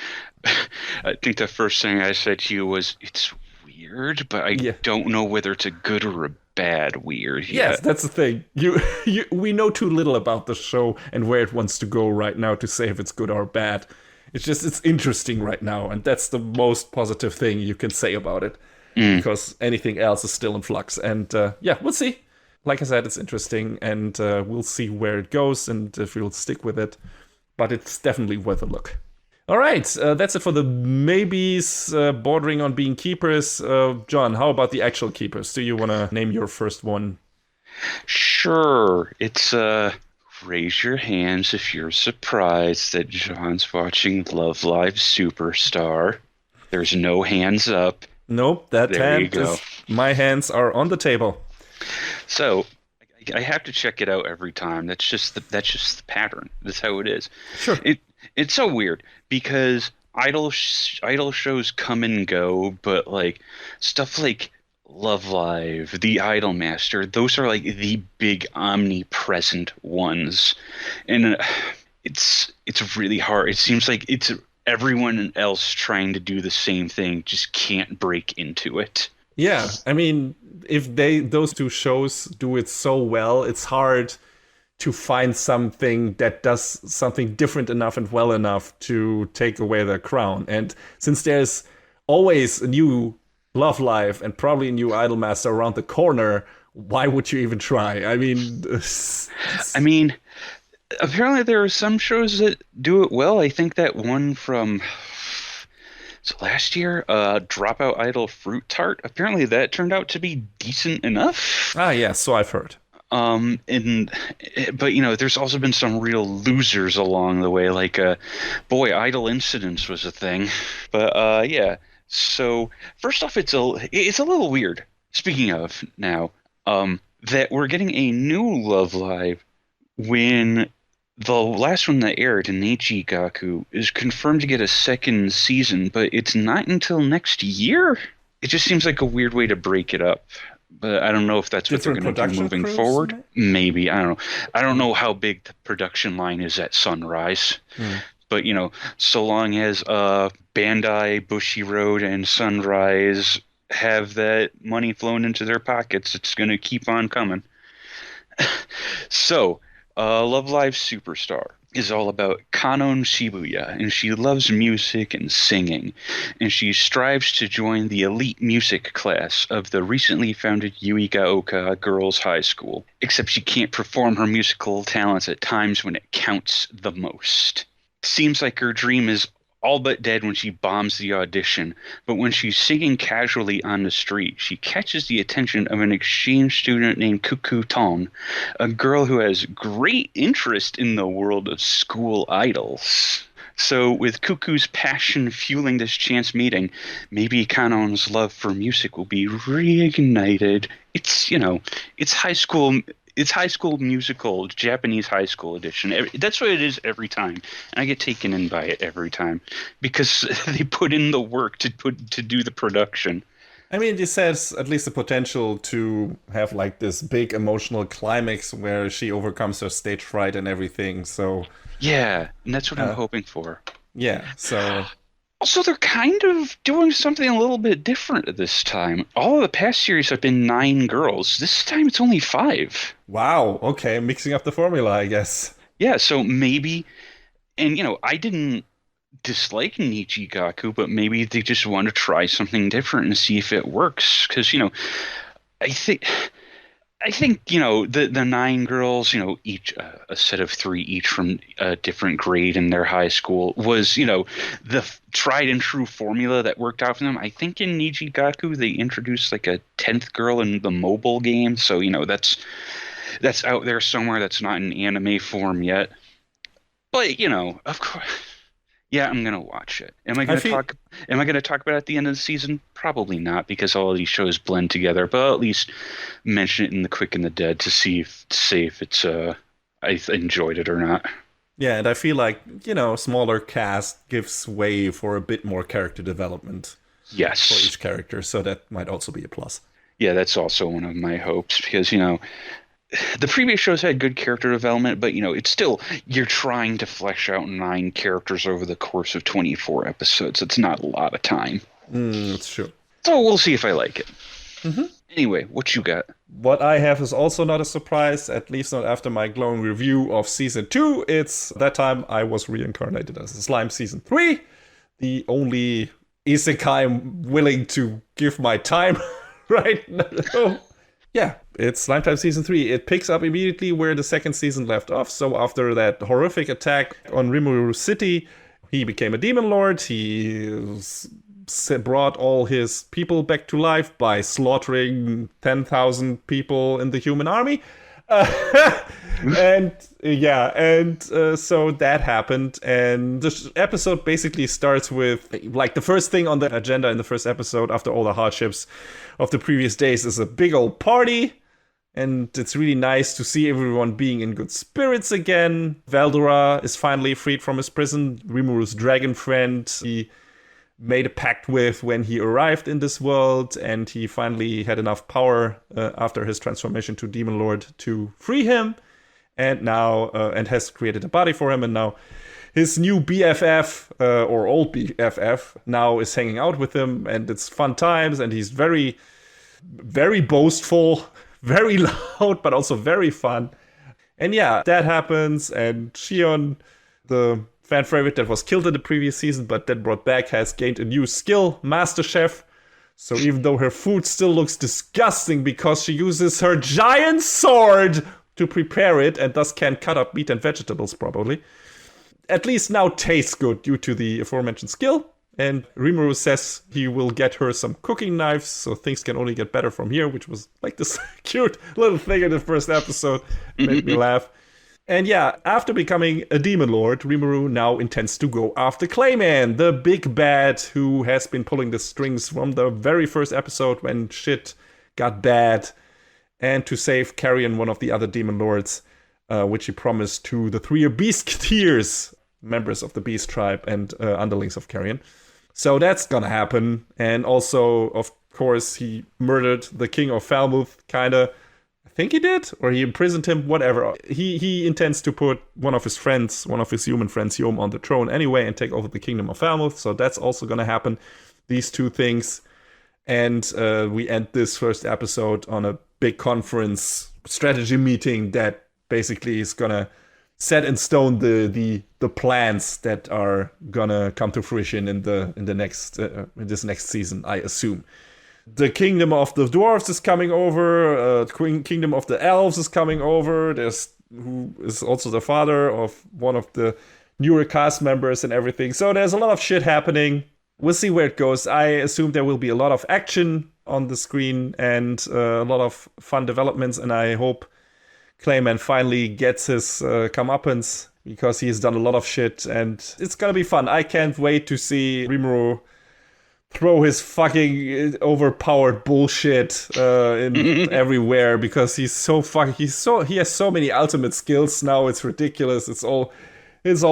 I think the first thing I said to you was, it's weird, but I don't know whether it's a good or a bad weird. Yes, that's the thing. We know too little about the show and where it wants to go right now to say if it's good or bad. It's interesting right now, and that's the most positive thing you can say about it. Because anything else is still in flux. And we'll see. Like I said, it's interesting, and we'll see where it goes and if we'll stick with it. But it's definitely worth a look. All right, that's it for the maybes bordering on being keepers. John, how about the actual keepers? Do you want to name your first one? Sure. It's raise your hands if you're surprised that John's watching Love Live Superstar. There's no hands up. Nope, my hands are on the table. So I have to check it out every time. That's just the pattern. That's how it is. Sure. It's so weird because idol shows come and go, but like stuff like Love Live, The Idol Master, those are like the big omnipresent ones, and it's really hard. It seems like it's everyone else trying to do the same thing just can't break into it. Yeah, I mean, if those two shows do it so well, it's hard to find something that does something different enough and well enough to take away their crown. And since there's always a new Love Live and probably a new Idolmaster around the corner, why would you even try? I mean, apparently there are some shows that do it well. I think that one from last year, Dropout Idol Fruit Tart, apparently that turned out to be decent enough. Ah, yeah, so I've heard. But there's also been some real losers along the way, like Boy, Idol Incidents was a thing. But yeah, so first off, it's a little weird. Speaking of now, that we're getting a new Love Live when the last one that aired, Neichi Gaku, is confirmed to get a second season, but it's not until next year? It just seems like a weird way to break it up. But I don't know if that's what they're going to do moving forward. Maybe. I don't know. I don't know how big the production line is at Sunrise. But, so long as Bandai, Bushiroad, and Sunrise have that money flowing into their pockets, it's going to keep on coming. So, Love Live Superstar is all about Kanon Shibuya, and she loves music and singing, and she strives to join the elite music class of the recently founded Yuigaoka Girls High School, except she can't perform her musical talents at times when it counts the most. Seems like her dream is all but dead when she bombs the audition. But when she's singing casually on the street, she catches the attention of an exchange student named Cuckoo Tong, a girl who has great interest in the world of school idols. So, with Cuckoo's passion fueling this chance meeting, maybe Kanon's love for music will be reignited. It's high school. It's High School Musical, Japanese high school edition. That's what it is every time, and I get taken in by it every time because they put in the work to do the production. I mean, this has at least the potential to have like this big emotional climax where she overcomes her stage fright and everything. So yeah, and that's what I'm hoping for. Yeah, so also, they're kind of doing something a little bit different this time. All of the past series have been 9 girls. This time it's only 5. wow, okay, mixing up the formula, I guess. Yeah, so maybe, and I didn't dislike Nichigaku, but maybe they just want to try something different and see if it works. Because, I think. The 9 girls, each a set of 3 each from a different grade in their high school was, the tried and true formula that worked out for them. I think in Nijigaku they introduced like a 10th girl in the mobile game, so that's out there somewhere. That's not in anime form yet. But of course. Yeah, I'm gonna watch it. Am I gonna talk about it at the end of the season? Probably not, because all of these shows blend together. But I'll at least mention it in the Quick and the Dead to see if it's I enjoyed it or not. Yeah, and I feel like smaller cast gives way for a bit more character development. Yes, for each character, so that might also be a plus. Yeah, that's also one of my hopes because the previous shows had good character development, but it's still, you're trying to flesh out 9 characters over the course of 24 episodes. It's not a lot of time. That's true. So we'll see if I like it. Mm-hmm. Anyway, what you got? What I have is also not a surprise, at least not after my glowing review of Season 2. It's that time I was reincarnated as a slime Season 3. The only isekai I'm willing to give my time right now. Yeah, it's Slime Time Season 3. It picks up immediately where the second season left off. So after that horrific attack on Rimuru City, he became a demon lord. He brought all his people back to life by slaughtering 10,000 people in the human army. So that happened, and the episode basically starts with like the first thing on the agenda in the first episode after all the hardships of the previous days is a big old party, and it's really nice to see everyone being in good spirits again. Valdora is finally freed from his prison. Rimuru's dragon friend he made a pact with when he arrived in this world, and he finally had enough power after his transformation to Demon Lord to free him, and now and has created a body for him, and now his new BFF or old BFF now is hanging out with him, and it's fun times, and he's very, very boastful, very loud, but also very fun. And yeah, that happens, and Shion, the fan favorite that was killed in the previous season but then brought back, has gained a new skill, Master Chef. So even though her food still looks disgusting because she uses her giant sword to prepare it and thus can cut up meat and vegetables probably, at least now tastes good due to the aforementioned skill. And Rimuru says he will get her some cooking knives, so things can only get better from here, which was like this cute little thing in the first episode. It made me laugh. And yeah, after becoming a demon lord, Rimuru now intends to go after Clayman, the big bad who has been pulling the strings from the very first episode when shit got bad, and to save Carrion, one of the other demon lords, which he promised to the 3 Beastketeers, members of the Beast tribe and underlings of Carrion. So that's gonna happen. And also, of course, he murdered the king of Falmouth, kinda. I think he did, or he imprisoned him, whatever. He intends to put one of his friends, one of his human friends, Yom, on the throne anyway and take over the kingdom of Falmouth. So that's also gonna happen. These 2 things. And we end this first episode on a big conference strategy meeting that basically is gonna set in stone the plans that are gonna come to fruition in this next season, I assume. The kingdom of the dwarves is coming over. Kingdom of the elves is coming over. Who is also the father of one of the newer cast members and everything. So there's a lot of shit happening. We'll see where it goes. I assume there will be a lot of action on the screen and a lot of fun developments, and I hope Clayman finally gets his comeuppance, because he's done a lot of shit, and it's gonna be fun. I can't wait to see Rimuru throw his fucking overpowered bullshit in everywhere, because he has so many ultimate skills now. It's ridiculous. It's all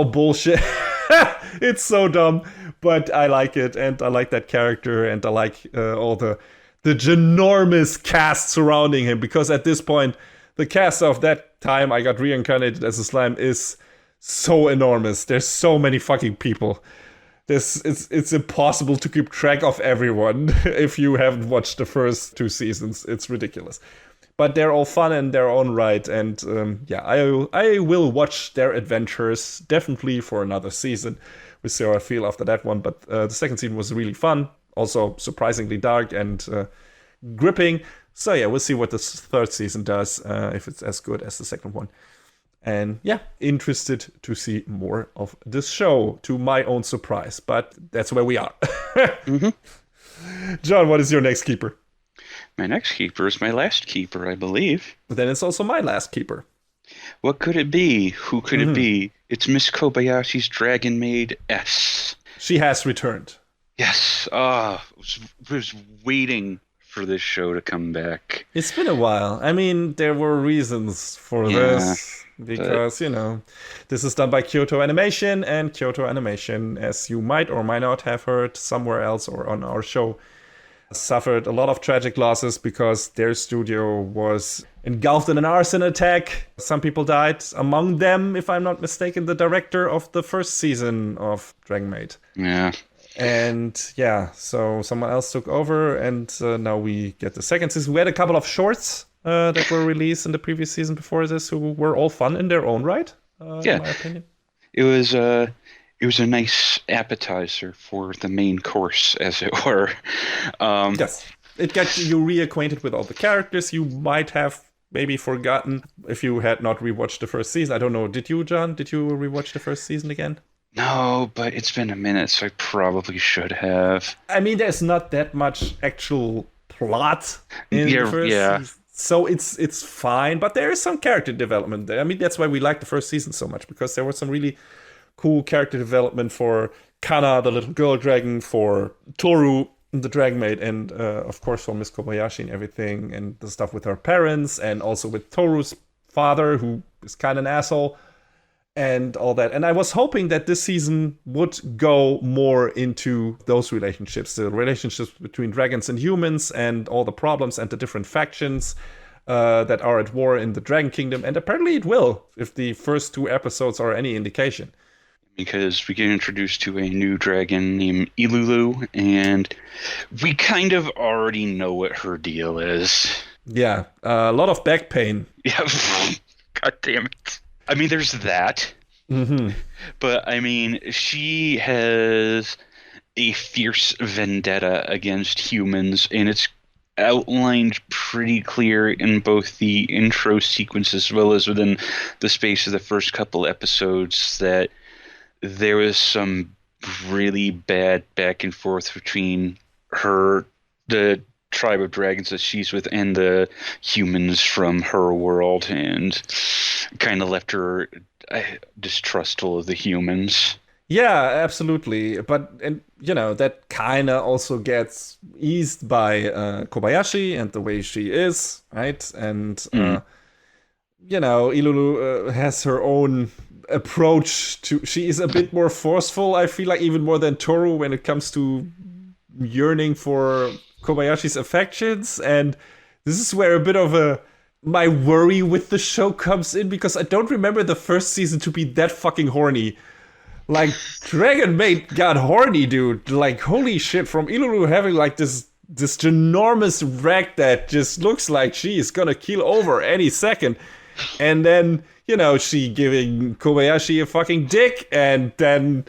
bullshit. It's so dumb, but I like it, and I like that character, and I like all the ginormous cast surrounding him, because at this point, the cast of that time I got reincarnated as a slime is so enormous. There's so many fucking people. It's impossible to keep track of everyone if you haven't watched the first 2 seasons. It's ridiculous. But they're all fun in their own right, and I will watch their adventures definitely for another season. We'll see how I feel after that one, but the second season was really fun, also surprisingly dark and gripping. So yeah, we'll see what this third season does, if it's as good as the second one. And yeah, interested to see more of this show, to my own surprise. But that's where we are. John, what is your next keeper? My next keeper is my last keeper, I believe. Then it's also my last keeper. What could it be? Who could it be? It's Miss Kobayashi's Dragon Maid S. She has returned. Yes. I was waiting for this show to come back. It's been a while. I mean, there were reasons for this. Because, this is done by Kyoto Animation, and Kyoto Animation, as you might or might not have heard somewhere else or on our show, suffered a lot of tragic losses because their studio was engulfed in an arson attack. Some people died. Among them, if I'm not mistaken, the director of the first season of Dragon Maid. Yeah. And yeah, so someone else took over, and now we get the second season. We had a couple of shorts that were released in the previous season before this, who were all fun in their own right, in my opinion. It was a nice appetizer for the main course, as it were. Yes, it got you reacquainted with all the characters you might have maybe forgotten if you had not rewatched the first season. I don't know. Did you, John? Did you rewatch the first season again? No, but it's been a minute, so I probably should have. I mean, there's not that much actual plot in the first season. So it's fine, but there is some character development there. I mean, that's why we like the first season so much, because there was some really cool character development for Kana, the little girl dragon, for Toru, the dragon maid, and of course for Miss Kobayashi and everything, and the stuff with her parents, and also with Toru's father, who is kind of an asshole, and all that. And I was hoping that this season would go more into those relationships, the relationships between dragons and humans, and all the problems and the different factions that are at war in the Dragon Kingdom. And apparently it will, if the first 2 episodes are any indication. Because we get introduced to a new dragon named Ilulu, and we kind of already know what her deal is. Yeah, a lot of back pain. Yeah, god damn it. I mean, there's that. But, I mean, she has a fierce vendetta against humans, and it's outlined pretty clear in both the intro sequence as well as within the space of the first couple episodes that there was some really bad back and forth between her, the tribe of dragons that she's with, and the humans from her world, and kind of left her distrustful of the humans. Yeah, absolutely. But, and that kind of also gets eased by Kobayashi and the way she is, right? And, Ilulu has her own approach to... She is a bit more forceful, I feel like, even more than Toru when it comes to yearning for Kobayashi's affections. And this is where a bit of my worry with the show comes in, because I don't remember the first season to be that fucking horny. Like, Dragon Maid got horny, dude. Like, holy shit, from Ilulu having, like, this ginormous wreck that just looks like she is gonna keel over any second. And then, she giving Kobayashi a fucking dick, and then,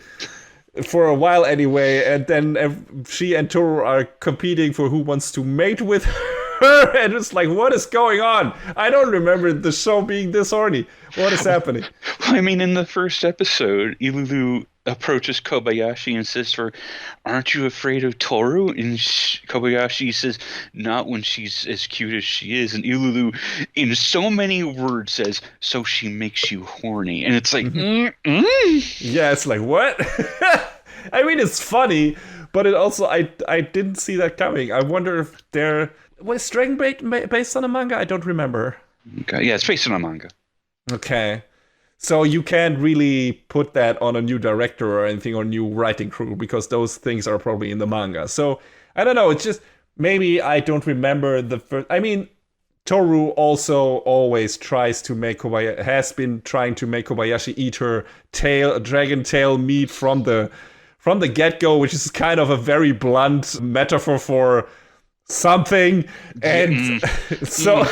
for a while anyway, and then she and Toru are competing for who wants to mate with her, and it's like, what is going on? I don't remember the show being this horny. What is happening? Well, I mean, in the first episode, Ilulu approaches Kobayashi and says to her, "Aren't you afraid of Toru?" And Kobayashi says, "Not when she's as cute as she is." And Ilulu, in so many words, says, "So she makes you horny." And it's like, Yeah, it's like, what? I mean, it's funny, but it also, I didn't see that coming. I wonder if was Dragon Maid based on a manga? I don't remember. Okay, yeah, it's based on a manga. Okay. So you can't really put that on a new director or anything, or new writing crew, because those things are probably in the manga. So, I don't know, it's just, maybe I don't remember the first... I mean, Toru also always tries to make has been trying to make Kobayashi eat her dragon tail meat from the get-go, which is kind of a very blunt metaphor for something. And so...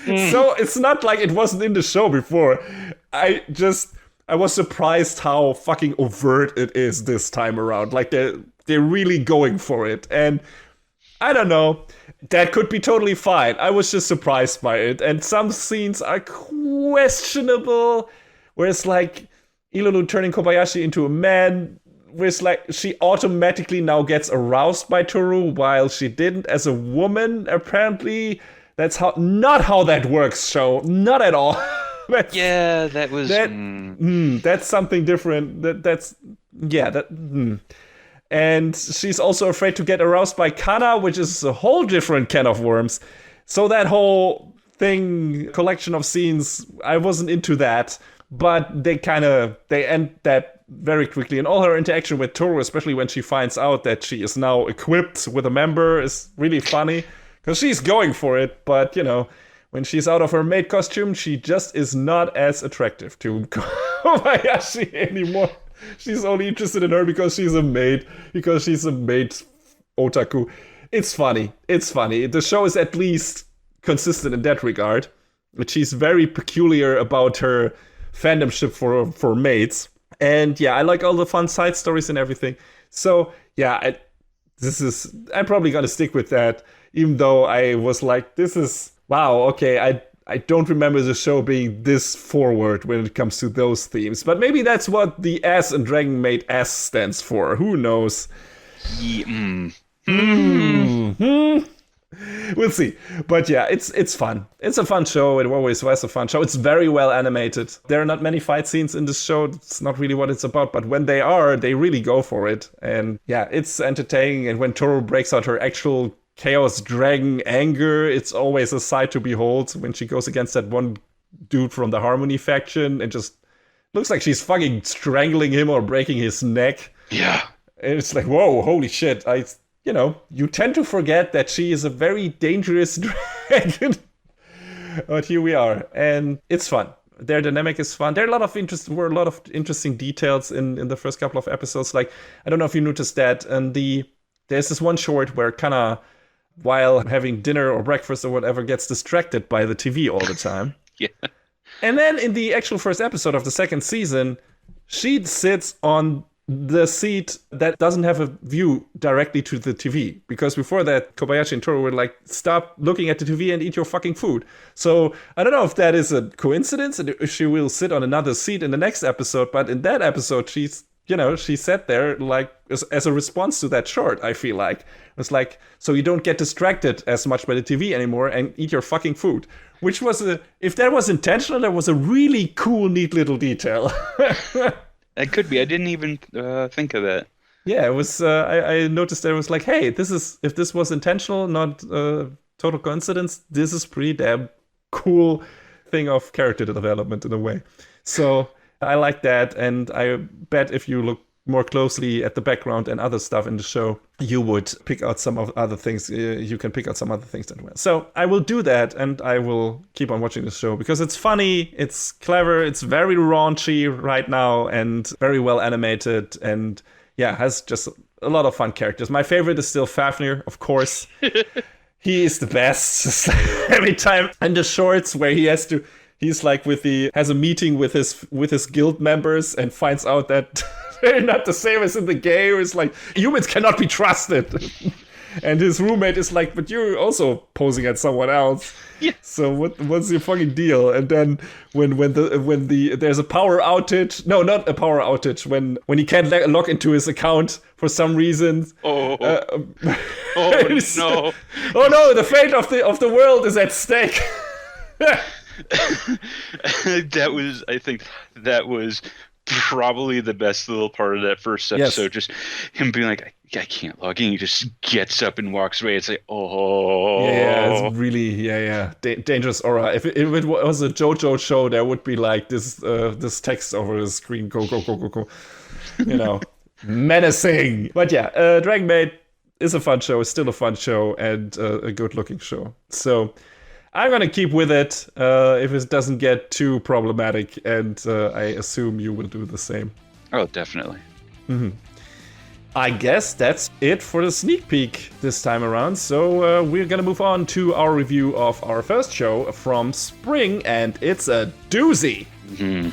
So it's not like it wasn't in the show before. I was surprised how fucking overt it is this time around. Like they're really going for it. And I don't know. That could be totally fine. I was just surprised by it. And some scenes are questionable, where it's like Ilulu turning Kobayashi into a man, where it's like she automatically now gets aroused by Toru while she didn't as a woman, apparently. That's not how that works, show. Not at all. That was... That's something different. And she's also afraid to get aroused by Kana, which is a whole different can of worms. So that whole collection of scenes, I wasn't into that. But they end that very quickly. And all her interaction with Toru, especially when she finds out that she is now equipped with a member, is really funny. Because she's going for it, but, when she's out of her maid costume, she just is not as attractive to Kobayashi anymore. She's only interested in her because she's a maid otaku. It's funny. The show is at least consistent in that regard. But she's very peculiar about her fandomship for maids. And yeah, I like all the fun side stories and everything. So yeah, I'm probably gonna stick with that. Even though I was like, this is, wow, okay, I don't remember the show being this forward when it comes to those themes. But maybe that's what the S in Dragon Maid S stands for. Who knows? We'll see. But yeah, it's fun. It's a fun show. It always was a fun show. It's very well animated. There are not many fight scenes in this show. It's not really what it's about. But when they are, they really go for it. And yeah, it's entertaining. And when Toru breaks out her actual Chaos Dragon anger, it's always a sight to behold when she goes against that one dude from the Harmony faction and just looks like she's fucking strangling him or breaking his neck. Yeah. And it's like, whoa, holy shit. You tend to forget that she is a very dangerous dragon. But here we are. And it's fun. Their dynamic is fun. There are a lot of interesting details in the first couple of episodes. Like, I don't know if you noticed that. And there's this one short where Kana, while having dinner or breakfast or whatever, gets distracted by the TV all the time. Yeah. And then in the actual first episode of the second season, she sits on the seat that doesn't have a view directly to the TV. Because before that, Kobayashi and Toru were like, stop looking at the TV and eat your fucking food. So I don't know if that is a coincidence and if she will sit on another seat in the next episode. But in that episode, she sat there like as a response to that short, I feel like. It's like, so you don't get distracted as much by the TV anymore and eat your fucking food. Which was, if that was intentional, that was a really cool, neat little detail. That could be. I didn't even think of that. Yeah, it was, I noticed that it was like, hey, if this was intentional, not total coincidence, this is pretty damn cool thing of character development in a way. So I like that, and I bet if you look more closely at the background and other stuff in the show, you would pick out some of other things. You can pick out some other things as well. So I will do that, and I will keep on watching the show because it's funny, it's clever, it's very raunchy right now, and very well animated, and yeah, has just a lot of fun characters. My favorite is still Fafnir, of course. He is the best. Every time in the shorts where he's like has a meeting with his guild members and finds out that they're not the same as in the game. It's like, humans cannot be trusted. And his roommate is like, but you're also posing at someone else. Yeah. So what's your fucking deal? And then when there's a power outage, no, not a power outage, when he can't log into his account for some reason. Oh no! Oh no! The fate of the world is at stake. I think that was probably the best little part of that first episode. Just him being like, I can't log in. He just gets up and walks away. It's like, oh. Yeah, it's really, dangerous aura. If it was a JoJo show, there would be like this text over the screen. Go. You know, menacing. But yeah, Dragon Maid is a fun show. It's still a fun show and a good-looking show. So I'm going to keep with it if it doesn't get too problematic, and I assume you will do the same. Oh, definitely. Mm-hmm. I guess that's it for the sneak peek this time around, so we're going to move on to our review of our first show from spring, and it's a doozy. Mm-hmm.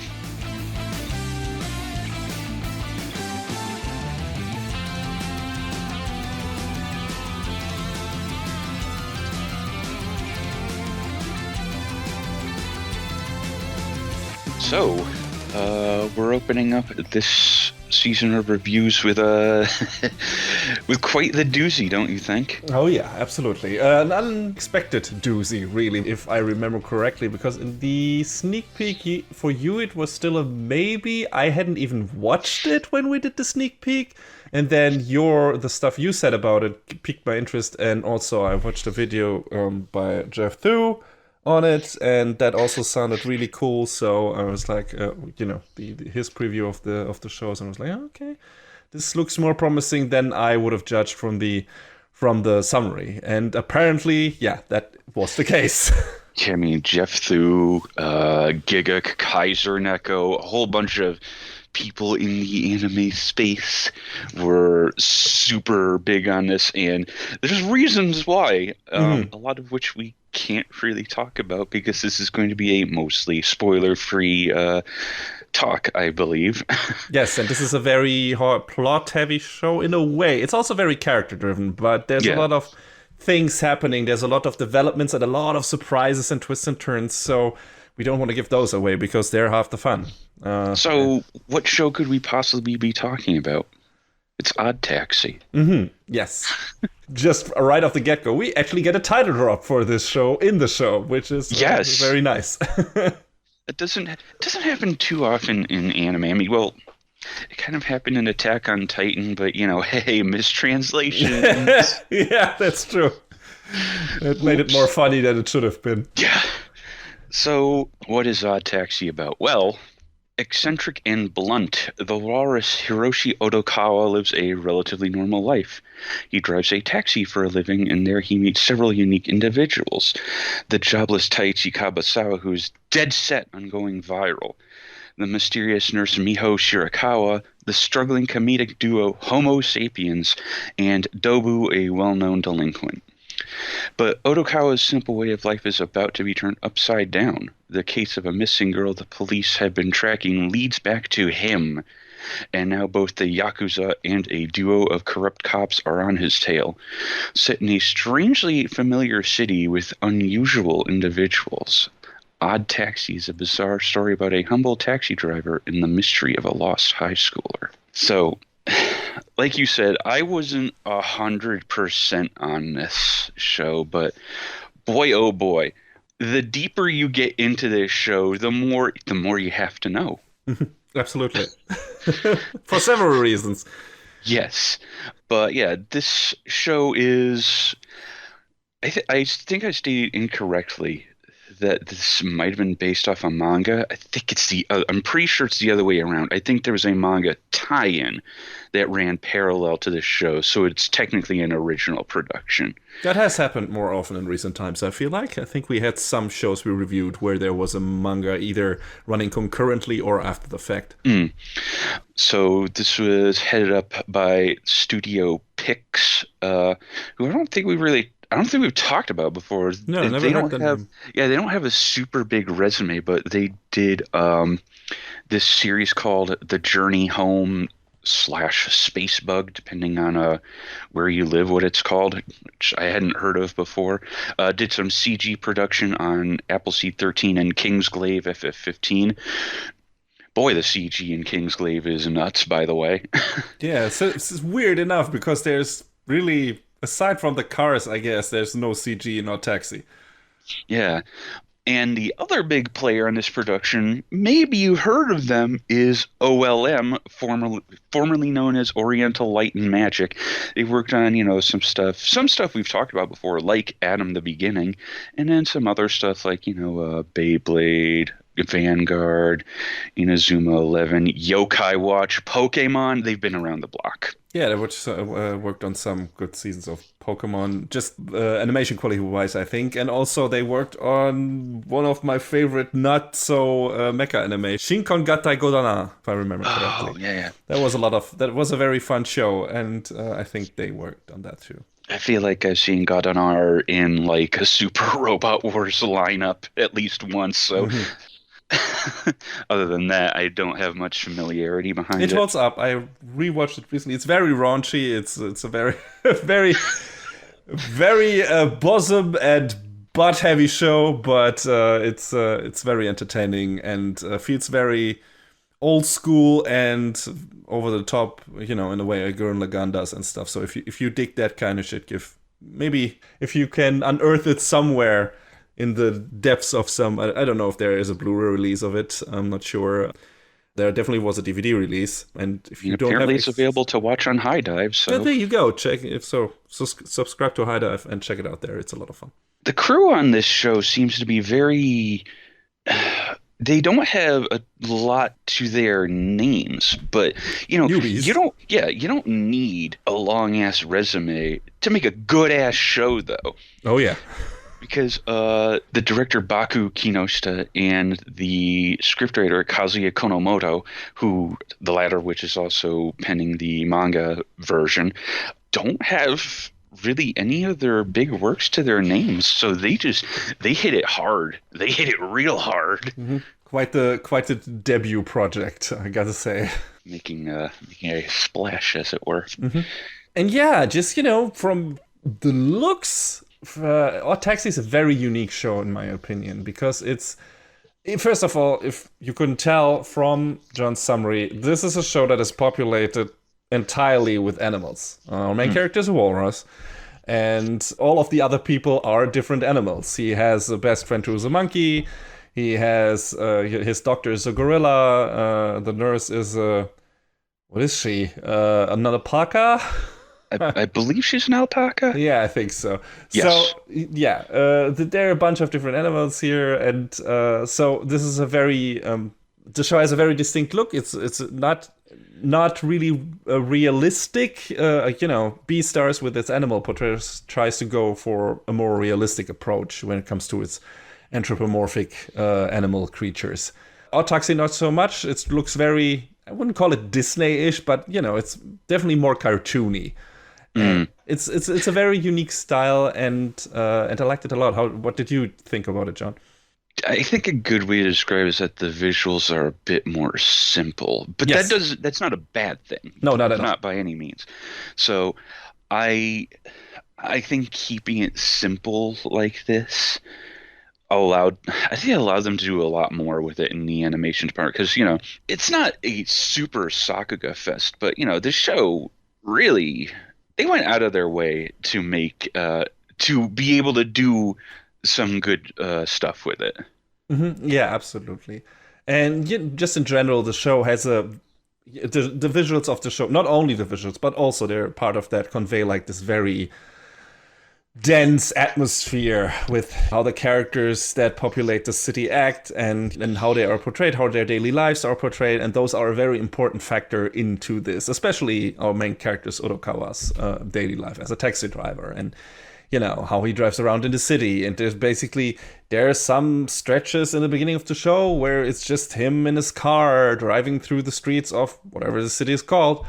So, we're opening up this season of reviews with with quite the doozy, don't you think? Oh yeah, absolutely. An unexpected doozy, really, if I remember correctly, because in the sneak peek for you it was still a maybe. I hadn't even watched it when we did the sneak peek, and then the stuff you said about it piqued my interest, and also I watched a video by Jeff Thu on it, and that also sounded really cool. So I was like, his preview of the shows, and I was like, oh, okay, this looks more promising than I would have judged from the summary. And apparently, that was the case. Yeah, I mean, Jeff Thu, Giga, Kaiser Neko, a whole bunch of people in the anime space were super big on this, and there's reasons why, a lot of which we can't really talk about because this is going to be a mostly spoiler-free talk, I believe. Yes, and this is a very plot-heavy show in a way. It's also very character-driven, but there's a lot of things happening. There's a lot of developments and a lot of surprises and twists and turns, so we don't want to give those away because they're half the fun. So what show could we possibly be talking about? It's Odd Taxi. Mm-hmm. Yes. Just right off the get-go, we actually get a title drop for this show in the show, which is very nice. It doesn't happen too often in anime. I mean, well, it kind of happened in Attack on Titan, but, hey, mistranslations. Yeah, that's true. It made it more funny than it should have been. Yeah. So, what is Odd Taxi about? Well, eccentric and blunt, the walrus Hiroshi Odokawa lives a relatively normal life. He drives a taxi for a living, and there he meets several unique individuals. The jobless Taichi Kabasawa, who is dead set on going viral. The mysterious nurse Miho Shirakawa, the struggling comedic duo Homo Sapiens, and Dobu, a well-known delinquent. But Odokawa's simple way of life is about to be turned upside down. The case of a missing girl the police have been tracking leads back to him. And now both the Yakuza and a duo of corrupt cops are on his tail. Set in a strangely familiar city with unusual individuals. Odd Taxi is a bizarre story about a humble taxi driver and the mystery of a lost high schooler. So, like you said, I wasn't 100% on this show, but boy, oh boy, the deeper you get into this show, the more you have to know. Absolutely. For several reasons. Yes. But yeah, this show is... I think I stated incorrectly that this might have been based off a manga. I think it's I'm pretty sure it's the other way around. I think there was a manga tie-in that ran parallel to this show, so it's technically an original production. That has happened more often in recent times, I feel like. I think we had some shows we reviewed where there was a manga either running concurrently or after the fact. So this was headed up by Studio Pix, who I don't think we've talked about before. No, never heard them. Yeah, they don't have a super big resume, but they did this series called The Journey Home slash space bug, depending on where you live, what it's called, which I hadn't heard of before. Did some CG production on Appleseed 13 and Kingsglaive FF15. Boy, the CG in Kingsglaive is nuts, by the way. Yeah, so it's weird enough because there's really, aside from the cars, I guess, there's no CG in Taxi. Yeah. And the other big player in this production, maybe you heard of them, is OLM, formerly known as Oriental Light and Magic. They worked on, some stuff we've talked about before, like Atom the Beginning, and then some other stuff like, Beyblade, Vanguard, Inazuma 11, Yokai Watch, Pokemon. They've been around the block. Yeah, they worked on some good seasons of Pokemon, just animation quality-wise, I think. And also they worked on one of my favorite not-so-mecha anime, Shinkon Gattai Godana, if I remember correctly. Oh, yeah. That was a very fun show, and I think they worked on that too. I feel like I've seen Godana in like a Super Robot Wars lineup at least once, so... Other than that, I don't have much familiarity behind it. It holds up. I rewatched it recently. It's very raunchy. It's a very, very bosom and butt heavy show, but it's very entertaining and feels very old school and over the top. In a way a Gurren Lagann does and stuff. So if you dig that kind of shit, maybe if you can unearth it somewhere in the depths of some, I don't know if there is a Blu-ray release of it. I'm not sure. There definitely was a DVD release, and if you don't apparently have it's available to watch on High Dive. So there you go. Check if so. Subscribe to High Dive and check it out there. It's a lot of fun. The crew on this show seems to be very. They don't have a lot to their names, but Newbies. you don't need a long ass resume to make a good ass show, though. Oh yeah. Because the director Baku Kinoshita and the scriptwriter Kazuya Konomoto, who the latter which is also penning the manga version, don't have really any of their big works to their names. So they hit it hard. They hit it real hard. Mm-hmm. Quite the debut project, I gotta say. Making a splash, as it were. Mm-hmm. And yeah, just from the looks. Odd Taxi is a very unique show in my opinion because it's, first of all, if you couldn't tell from John's summary, this is a show that is populated entirely with animals. Our main character is a walrus, and all of the other people are different animals. He has a best friend who's a monkey. He has his doctor is a gorilla. The nurse is what is she? An alpaca. I believe she's an alpaca. Yeah, I think so. Yes. So, yeah, there are a bunch of different animals here, and so this is a very the show has a very distinct look. It's not really realistic. Beastars with its animal portrayals tries to go for a more realistic approach when it comes to its anthropomorphic animal creatures. Odd Taxi not so much. It looks very, I wouldn't call it Disney-ish, but it's definitely more cartoony. It's a very unique style, and I liked it a lot. What did you think about it, John? I think a good way to describe it is that the visuals are a bit more simple, but Yes. that's not a bad thing. No, not at all. Not by any means. So I think keeping it simple like this allowed them to do a lot more with it in the animation department, because it's not a super Sakuga fest, but this show really, they went out of their way to make to be able to do some good stuff with it. Mm-hmm. Yeah, absolutely. And just in general, the show has the visuals of the show, not only the visuals, but also they're part of that convey like this very dense atmosphere with how the characters that populate the city act and how they are portrayed, how their daily lives are portrayed, and those are a very important factor into this, especially our main character's Odokawa's daily life as a taxi driver, and how he drives around in the city. And there are some stretches in the beginning of the show where it's just him in his car driving through the streets of whatever the city is called,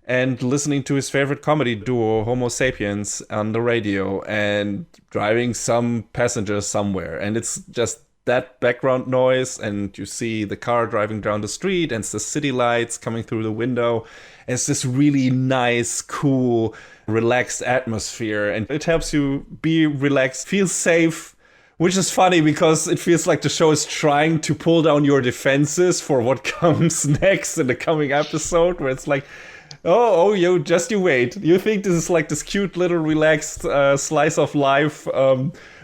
and listening to his favorite comedy duo, Homo Sapiens, on the radio, and driving some passengers somewhere. And it's just that background noise, and you see the car driving down the street, and it's the city lights coming through the window. It's this really nice, cool, relaxed atmosphere, and it helps you be relaxed, feel safe, which is funny because it feels like the show is trying to pull down your defenses for what comes next in the coming episode, where it's like, you wait. You think this is like this cute little relaxed slice of life,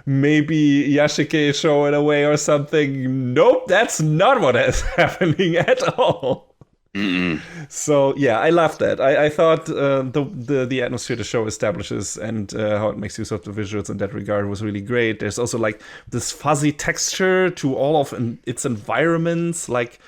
maybe Yashike show in a way or something. Nope, that's not what is happening at all. Mm-mm. So yeah, I love that. I thought the atmosphere the show establishes and how it makes use of the visuals in that regard was really great. There's also like this fuzzy texture to all of its environments. Like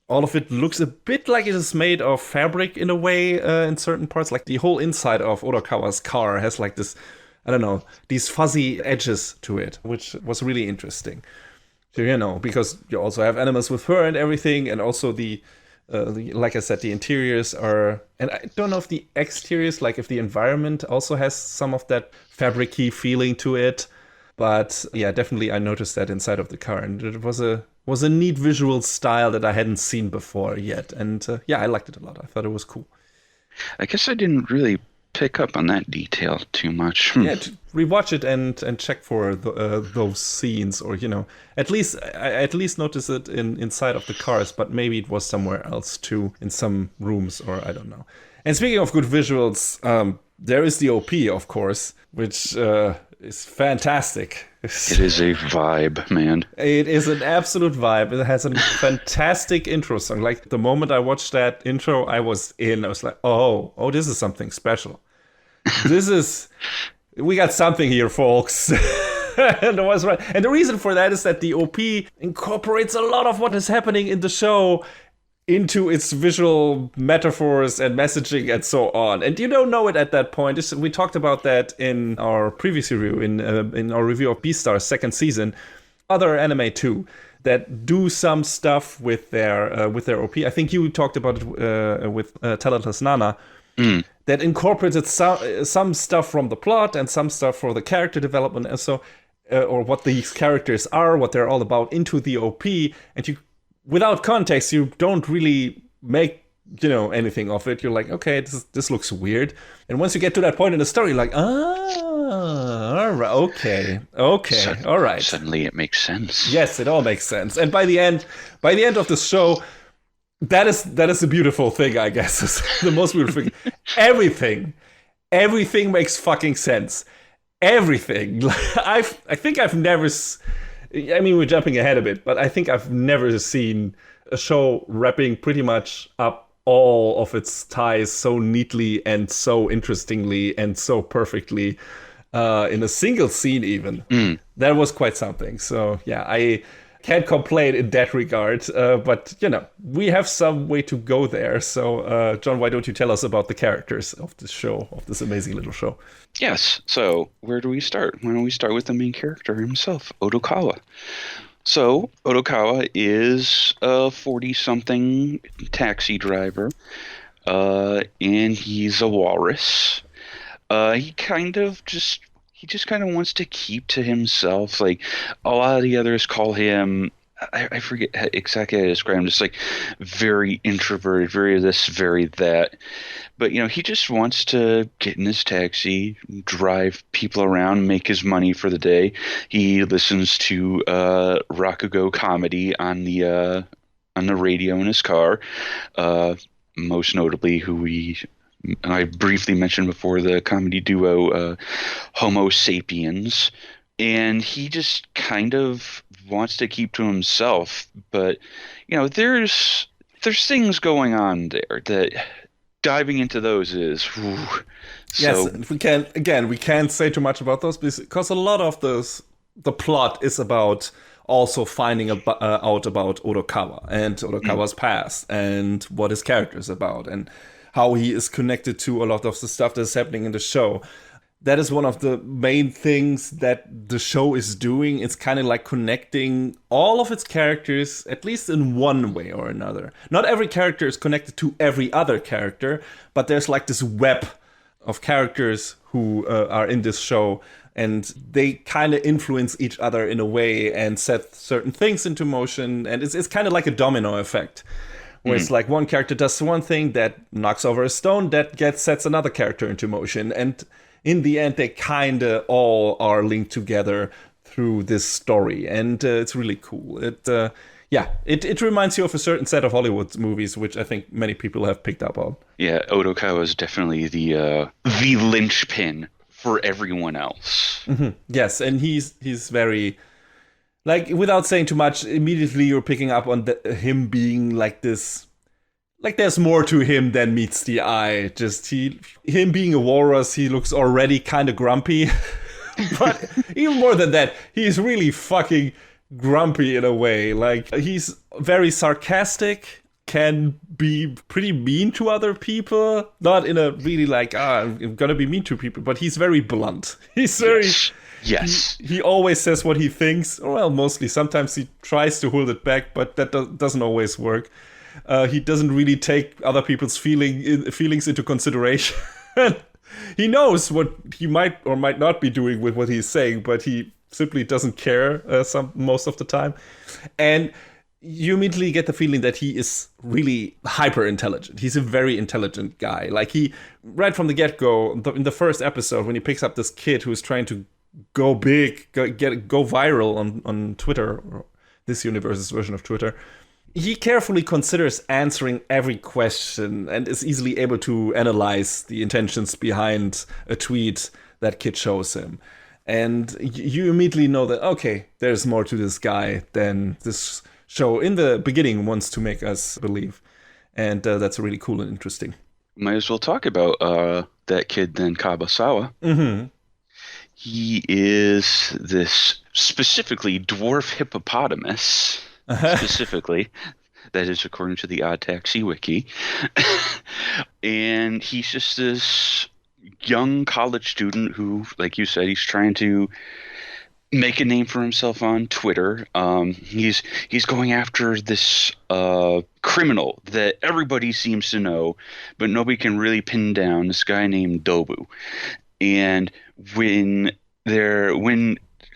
all of it looks a bit like it is made of fabric in a way in certain parts. Like the whole inside of Odokawa's car has like this, I don't know, these fuzzy edges to it, which was really interesting. So, because you also have animals with fur and everything, and also like I said, the interiors are, and I don't know if the exteriors, like if the environment also has some of that fabric-y feeling to it, but yeah, definitely I noticed that inside of the car, and it was a neat visual style that I hadn't seen before yet, and I liked it a lot. I thought it was cool. I guess I didn't really pick up on that detail too much. Yeah, to rewatch it and check for those scenes, or at least notice it inside of the cars, but maybe it was somewhere else too, in some rooms, or I don't know. And speaking of good visuals, there is the OP, of course, which is fantastic. It is a vibe, man. It is an absolute vibe. It has a fantastic intro song. Like the moment I watched that intro, I was in. I was like, oh, this is something special. We got something here, folks. And I was right. And the reason for that is that the OP incorporates a lot of what is happening in the show into its visual metaphors and messaging and so on. And you don't know it at that point. We talked about that in our previous review, in our review of Beastar's second season. Other anime too, that do some stuff with their OP. I think you talked about it with Talentless Nana. That incorporated some stuff from the plot and some stuff for the character development, and so, or what these characters are, what they're all about, into the OP. And you, without context, you don't really make anything of it. You're like, okay, this looks weird. And once you get to that point in the story, you're like, all right, okay, all right. Suddenly, it makes sense. Yes, it all makes sense. And by the end of the show, that is the beautiful thing, I guess. Is the most beautiful thing. Everything makes fucking sense. Everything. I think I've never. I mean, we're jumping ahead a bit, but I think I've never seen a show wrapping pretty much up all of its ties so neatly and so interestingly and so perfectly in a single scene even. That was quite something. So yeah, I can't complain in that regard, but we have some way to go there. So John, why don't you tell us about the characters of this show, of this amazing little show? Yes. So where do we start? Why don't we start with the main character himself, Odokawa? So Odokawa is a 40-something taxi driver, and he's a walrus. He just kind of wants to keep to himself. Like a lot of the others call him, I forget exactly how to describe him, just like very introverted, very this, very that. But, he just wants to get in his taxi, drive people around, make his money for the day. He listens to Rakugo comedy on the radio in his car, most notably I briefly mentioned before, the comedy duo Homo Sapiens. And he just kind of wants to keep to himself. But, there's things going on there that diving into those is... Whew. Yes, we can't say too much about those because a lot of the plot is about also finding out about Odokawa and Odokawa's past and what his character is about and how he is connected to a lot of the stuff that's happening in the show. That is one of the main things that the show is doing. It's kind of like connecting all of its characters, at least in one way or another. Not every character is connected to every other character, but there's like this web of characters who are in this show. and they kind of influence each other in a way and set certain things into motion, and it's kind of like a domino effect. Where it's like one character does one thing that knocks over a stone that sets another character into motion. And in the end, they kind of all are linked together through this story. And it's really cool. It reminds you of a certain set of Hollywood movies, which I think many people have picked up on. Yeah, Odokawa is definitely the linchpin for everyone else. Mm-hmm. Yes, and he's very... Like, without saying too much, immediately you're picking up on him being like this... Like, there's more to him than meets the eye. Just him being a walrus, he looks already kind of grumpy. But even more than that, he's really fucking grumpy in a way. Like, he's very sarcastic, can be pretty mean to other people. Not in a really like, I'm gonna be mean to people, but he's very blunt. He's very... Yes. He always says what he thinks. Well, mostly. Sometimes he tries to hold it back, but that doesn't always work. He doesn't really take other people's feelings into consideration. He knows what he might or might not be doing with what he's saying, but he simply doesn't care most of the time. And you immediately get the feeling that he is really hyper intelligent. He's a very intelligent guy. Like, he, right from the get-go, in the first episode, when he picks up this kid who's trying to go big, go viral on Twitter, or this universe's version of Twitter, he carefully considers answering every question and is easily able to analyze the intentions behind a tweet that kid shows him. And you immediately know that, okay, there's more to this guy than this show in the beginning wants to make us believe. And that's really cool and interesting. Might as well talk about that kid then, Kabasawa. Mm-hmm. He is this specifically dwarf hippopotamus, specifically. That is according to the Odd Taxi Wiki. And he's just this young college student who, like you said, he's trying to make a name for himself on Twitter. He's going after this criminal that everybody seems to know, but nobody can really pin down, this guy named Dobu. And when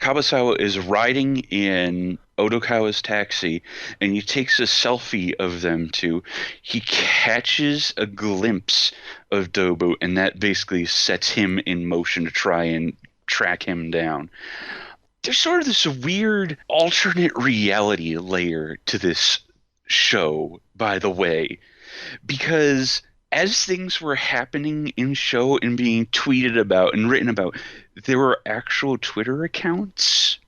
Kabasawa is riding in Odokawa's taxi and he takes a selfie of them two, he catches a glimpse of Dobu, and that basically sets him in motion to try and track him down. There's sort of this weird alternate reality layer to this show, by the way, because as things were happening in show and being tweeted about and written about, there were actual Twitter accounts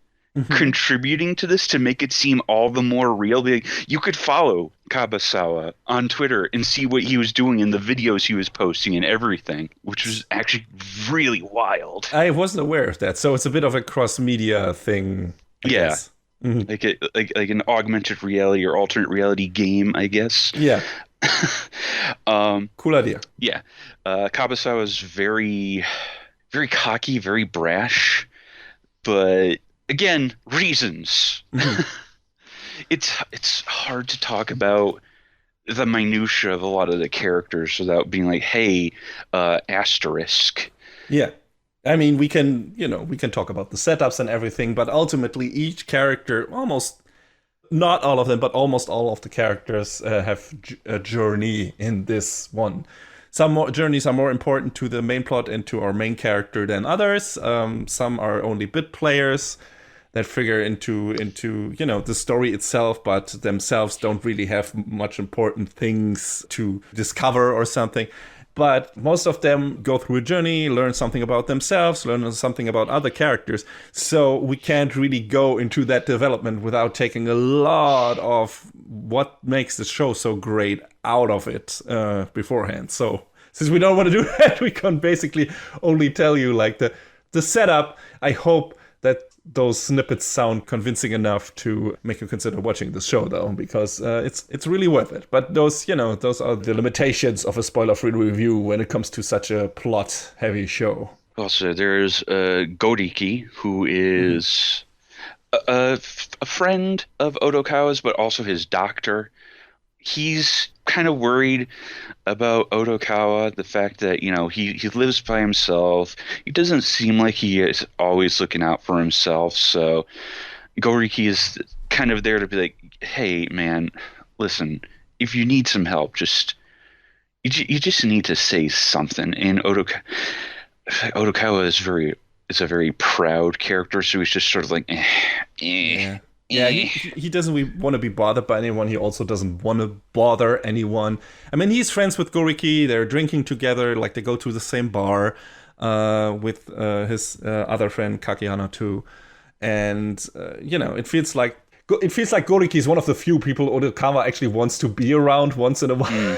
contributing to this to make it seem all the more real. Like, you could follow Kabasawa on Twitter and see what he was doing in the videos he was posting and everything, which was actually really wild. I wasn't aware of that, so it's a bit of a cross-media thing, I guess. Mm-hmm. Like an augmented reality or alternate reality game, I guess. Yeah. Cool idea. Yeah. Kabasawa is very, very cocky, very brash, but again, reasons. It's hard to talk about the minutia of a lot of the characters without being like, hey, asterisk. Yeah. I mean, we can talk about the setups and everything, but ultimately each character, almost not all of them, but almost all of the characters have a journey in this one. Some more journeys are more important to the main plot and to our main character than others. Some are only bit players that figure into the story itself, but themselves don't really have much important things to discover or something. But most of them go through a journey, learn something about themselves, learn something about other characters. So we can't really go into that development without taking a lot of what makes the show so great out of it beforehand. So since we don't want to do that, we can basically only tell you like the setup. I hope that those snippets sound convincing enough to make you consider watching the show, though, because it's really worth it. But those are the limitations of a spoiler-free review when it comes to such a plot-heavy show. Also, there's Godiki, who is a friend of Odokawa's, but also his doctor. he's kind of worried about Odokawa, the fact that, he lives by himself. He doesn't seem like he is always looking out for himself. So Goriki is kind of there to be like, hey, man, listen, if you need some help, you just need to say something. And Odokawa is a very proud character, so he's just sort of like, Yeah, he doesn't want to be bothered by anyone. He also doesn't want to bother anyone. I mean, he's friends with Goriki. They're drinking together. Like, they go to the same bar with his other friend Kakihana too. And it feels like Goriki is one of the few people Odokawa actually wants to be around once in a while.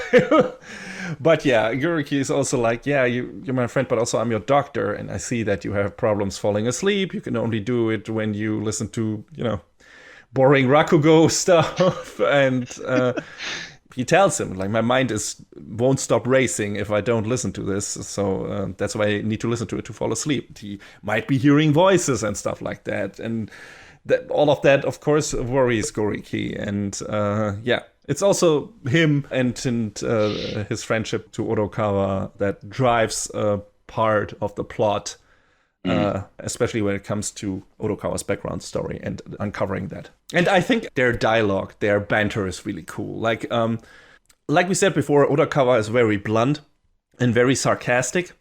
But yeah, Goriki is also like, yeah, you're my friend, but also I'm your doctor, and I see that you have problems falling asleep. You can only do it when you listen to, boring Rakugo stuff. And he tells him, like, my mind won't stop racing if I don't listen to this. So that's why I need to listen to it to fall asleep. He might be hearing voices and stuff like that. And all of that, of course, worries Goriki. And it's also him and his friendship to Odokawa that drives part of the plot, especially when it comes to Odokawa's background story and uncovering that. And I think their dialogue, their banter is really cool. Like we said before, Odokawa is very blunt and very sarcastic,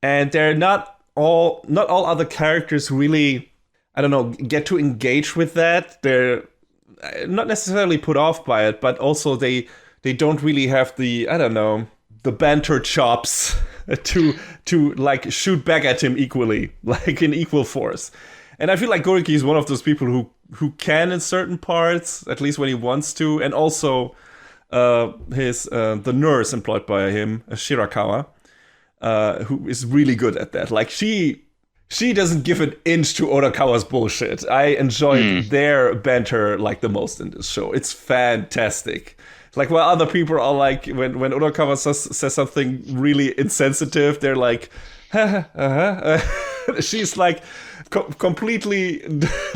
and they're not all other characters really, I don't know, get to engage with that. They're not necessarily put off by it, but also they don't really have the, I don't know, the banter chops to like shoot back at him equally, like in equal force. And I feel like Goriki is one of those people who can in certain parts, at least when he wants to, and also the nurse employed by him, Shirakawa, who is really good at that. Like she doesn't give an inch to Odokawa's bullshit. I enjoyed their banter like the most in this show. It's fantastic. Like, while other people are like, when Odokawa says something really insensitive, they're like, she's like completely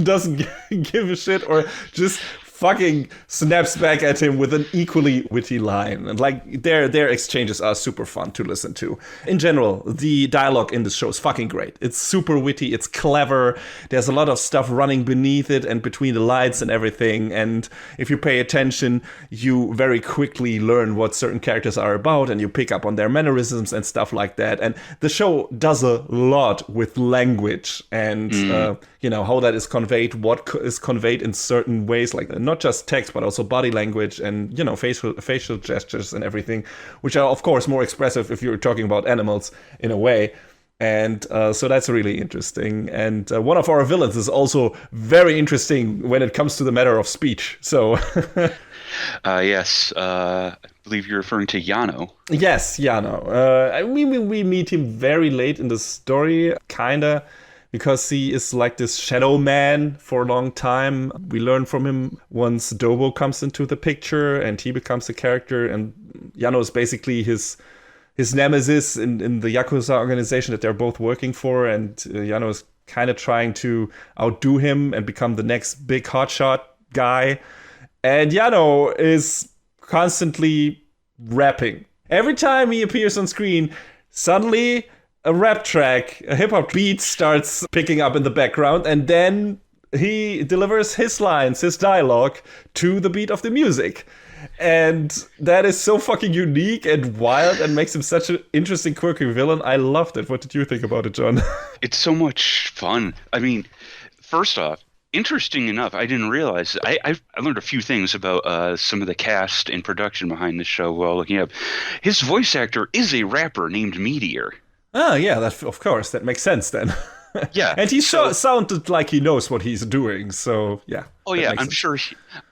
doesn't give a shit, or just fucking snaps back at him with an equally witty line. And like their exchanges are super fun to listen to. In general, the dialogue in this show is fucking great. It's super witty, it's clever, there's a lot of stuff running beneath it and between the lines and everything. And if you pay attention, you very quickly learn what certain characters are about, and you pick up on their mannerisms and stuff like that. And the show does a lot with language and how that is conveyed, what is conveyed in certain ways, like not just text, but also body language and, facial gestures and everything, which are, of course, more expressive if you're talking about animals in a way. And so that's really interesting. And one of our villains is also very interesting when it comes to the matter of speech. So, yes, I believe you're referring to Yano. Yes, Yano. We meet him very late in the story, kinda, because he is like this shadow man for a long time. We learn from him once Dobo comes into the picture and he becomes a character, and Yano is basically his nemesis in the Yakuza organization that they're both working for, and Yano is kind of trying to outdo him and become the next big hotshot guy. And Yano is constantly rapping. Every time he appears on screen, suddenly a rap track, a hip-hop beat starts picking up in the background, and then he delivers his lines, his dialogue, to the beat of the music. And that is so fucking unique and wild and makes him such an interesting, quirky villain. I loved it. What did you think about it, John? It's so much fun. I mean, first off, interesting enough, I didn't realize. I learned a few things about some of the cast and production behind this show while looking up. His voice actor is a rapper named Meteor. Oh, yeah, of course. That makes sense then. Yeah. And he sounded like he knows what he's doing, so yeah. Oh yeah,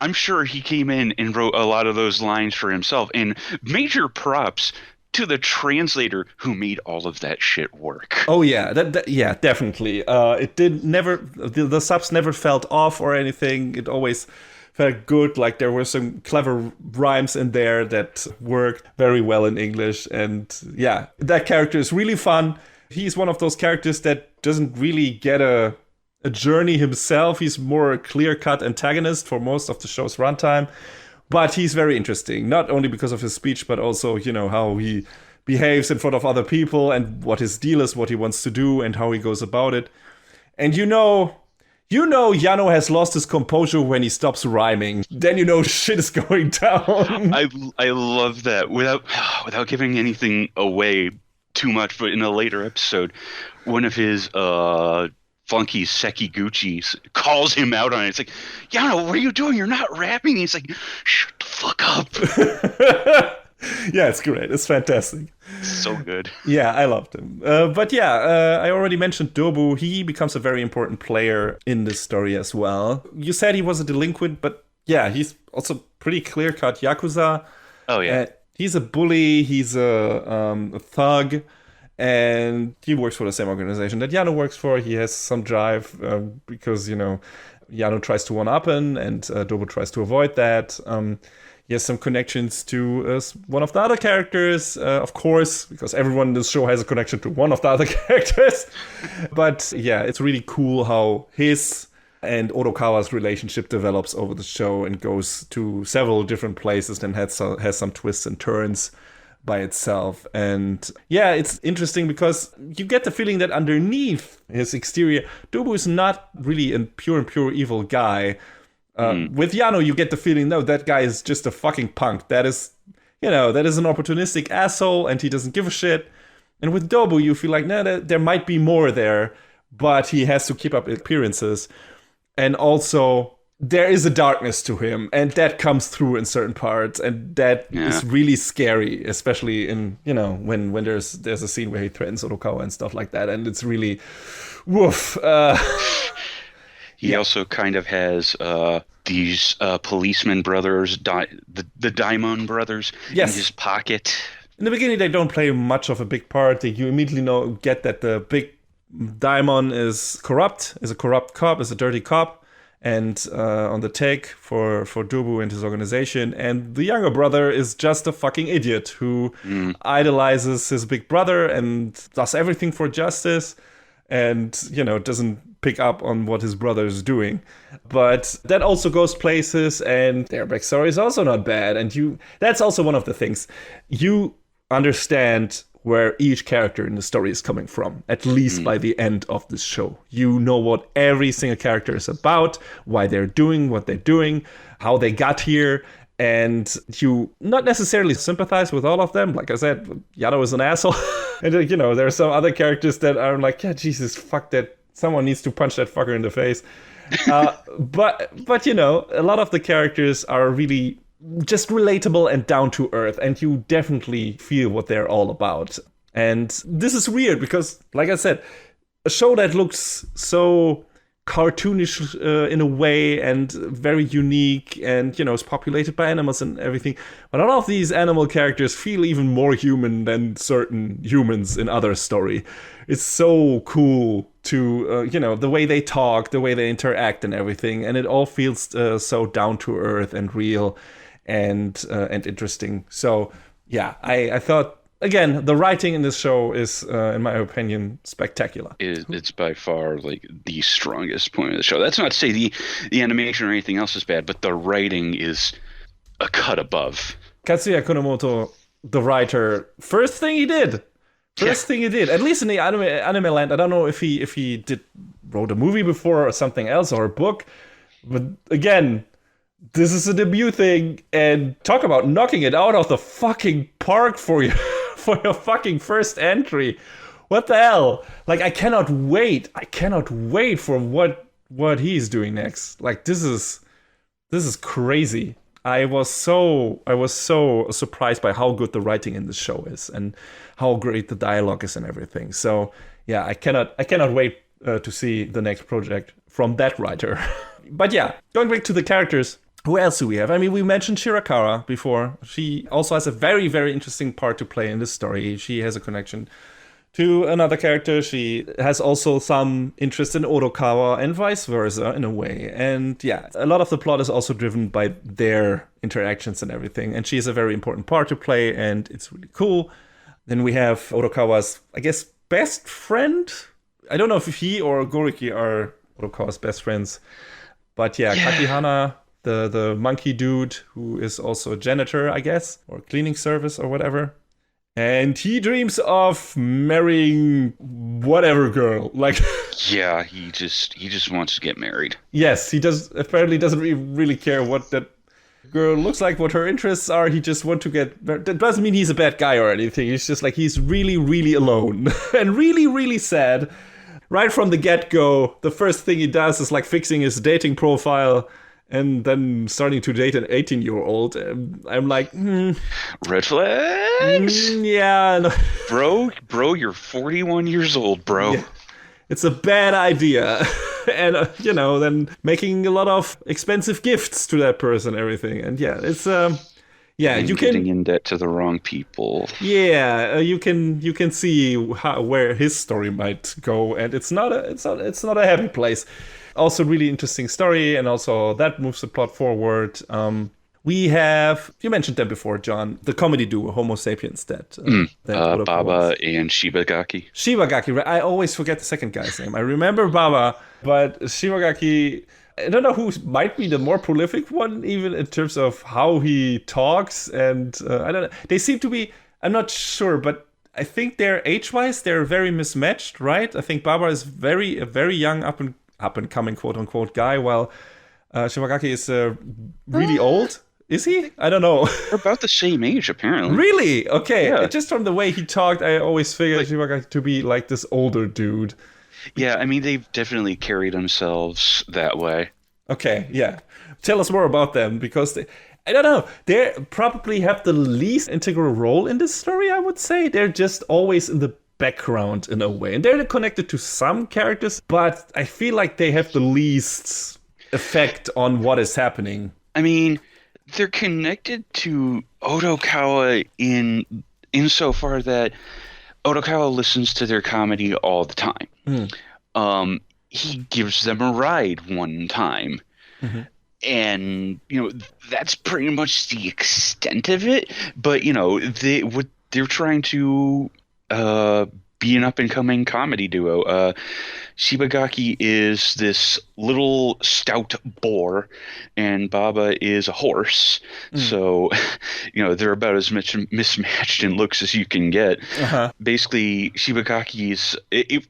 I'm sure he came in and wrote a lot of those lines for himself. And major props to the translator who made all of that shit work. Oh yeah, yeah, definitely. The subs never felt off or anything. It always felt good. Like there were some clever rhymes in there that worked very well in English. And yeah, that character is really fun. He's one of those characters that doesn't really get a journey himself. He's more a clear-cut antagonist for most of the show's runtime, But he's very interesting, not only because of his speech, but also, how he behaves in front of other people and what his deal is, what he wants to do and how he goes about it. And Yano has lost his composure when he stops rhyming. Then shit is going down. I love that. Without giving anything away too much, but in a later episode, one of his funky Sekiguchis calls him out on it. It's like, Yano, what are you doing? You're not rapping. He's like, shut the fuck up. Yeah, it's great. It's fantastic. So good. Yeah, I loved him. I already mentioned Dobu. He becomes a very important player in this story as well. You said he was a delinquent, but yeah, he's also pretty clear-cut Yakuza. Oh, yeah. He's a bully. He's a thug. And he works for the same organization that Yano works for. He has some drive because, Yano tries to one-up him and Dobu tries to avoid that. He has some connections to one of the other characters, of course, because everyone in this show has a connection to one of the other characters. But yeah, it's really cool how his and Odokawa's relationship develops over the show and goes to several different places and has some twists and turns by itself. And yeah, it's interesting because you get the feeling that underneath his exterior, Dobu is not really a pure evil guy. With Yano, you get the feeling, no, that guy is just a fucking punk. That is an opportunistic asshole and he doesn't give a shit. And with Dobu, you feel like, no, there might be more there, but he has to keep up appearances. And also, there is a darkness to him, and that comes through in certain parts, and that is really scary, especially in, when there's a scene where he threatens Odokawa and stuff like that, and it's really, woof. He also kind of has these policeman brothers, the Daimon brothers, in his pocket. In the beginning, they don't play much of a big part. You immediately get that the big Daimon is corrupt, is a corrupt cop, is a dirty cop, and on the take for Dobu and his organization. And the younger brother is just a fucking idiot who idolizes his big brother and does everything for justice and, doesn't pick up on what his brother is doing. But that also goes places, and their backstory is also not bad. And that's also one of the things. You understand where each character in the story is coming from, at least by the end of this show. You know what every single character is about, why they're doing what they're doing, how they got here, and you not necessarily sympathize with all of them. Like I said, Yano is an asshole. And, there are some other characters that are like, yeah, Jesus, fuck that. Someone needs to punch that fucker in the face. But a lot of the characters are really just relatable and down to earth, and you definitely feel what they're all about. And this is weird because, like I said, a show that looks so cartoonish in a way and very unique and, is populated by animals and everything. But a lot of these animal characters feel even more human than certain humans in other story. It's so cool to, the way they talk, the way they interact and everything. And it all feels so down to earth and real and interesting. So, yeah, I thought, again, the writing in this show is, in my opinion, spectacular. It's by far like the strongest point of the show. That's not to say the animation or anything else is bad, but the writing is a cut above. Katsuya Kunomoto, the writer, first thing he did, at least in the anime land. I don't know if he wrote a movie before or something else or a book, but again, this is a debut thing, and talk about knocking it out of the fucking park for you. For your fucking first entry. What the hell? Like, I cannot wait for what he's doing next. Like, this is crazy. I was so surprised by how good the writing in this show is and how great the dialogue is and everything. So yeah, I cannot wait to see the next project from that writer. But yeah, going back to the characters, who else do we have? I mean, we mentioned Shirakara before. She also has a very, very interesting part to play in this story. She has a connection to another character. She has also some interest in Odokawa and vice versa in a way. And yeah, a lot of the plot is also driven by their interactions and everything. And she has a very important part to play, and it's really cool. Then we have Odokawa's, I guess, best friend. I don't know if he or Goriki are Odokawa's best friends. But yeah, Kakihana the monkey dude who is also a janitor, I guess, or cleaning service or whatever. And he dreams of marrying whatever girl. Like, Yeah, he just wants to get married. yes, he apparently doesn't really care what that girl looks like, what her interests are. He just wants to get. That doesn't mean he's a bad guy or anything. It's just like he's really, really alone and really, really sad. Right from the get-go, the first thing he does is like fixing his dating profile and then starting to date an 18-year-old. I'm like, Red flags? Yeah. No. Bro, you're 41 years old, bro. Yeah. It's a bad idea. And, then making a lot of expensive gifts to that person and everything. And yeah, it's, you can... Getting in debt to the wrong people. Yeah, you can see where his story might go, and it's not a happy place. Also, really interesting story, and also that moves the plot forward. We have, you mentioned them before, John, the comedy duo Homo Sapiens that Baba and Shibagaki. Shibagaki, right? I always forget the second guy's name. I remember Baba, but Shibagaki, I don't know who might be the more prolific one, even in terms of how he talks. And I don't know. They seem to be, I'm not sure, but I think they're age-wise, they're very mismatched, right? I think Baba is a very young, up and coming, quote unquote, guy, while Shibagaki is really old. Is he? I don't know. They're about the same age, apparently. Really? Okay. Yeah. Just from the way he talked, I always figured Shibagaki to be like this older dude. Yeah, I mean, they've definitely carried themselves that way. Okay, yeah. Tell us more about them, because I don't know, they probably have the least integral role in this story, I would say. They're just always in the background in a way. And they're connected to some characters, but I feel like they have the least effect on what is happening. I mean, they're connected to Odokawa insofar that Odokawa listens to their comedy all the time. He gives them a ride one time. Mm-hmm. And, that's pretty much the extent of it. But, they're trying to be an up-and-coming comedy duo. Shibagaki is this little stout boar, and Baba is a horse. So, they're about as much mismatched in looks as you can get. Uh-huh. Basically, Shibagaki's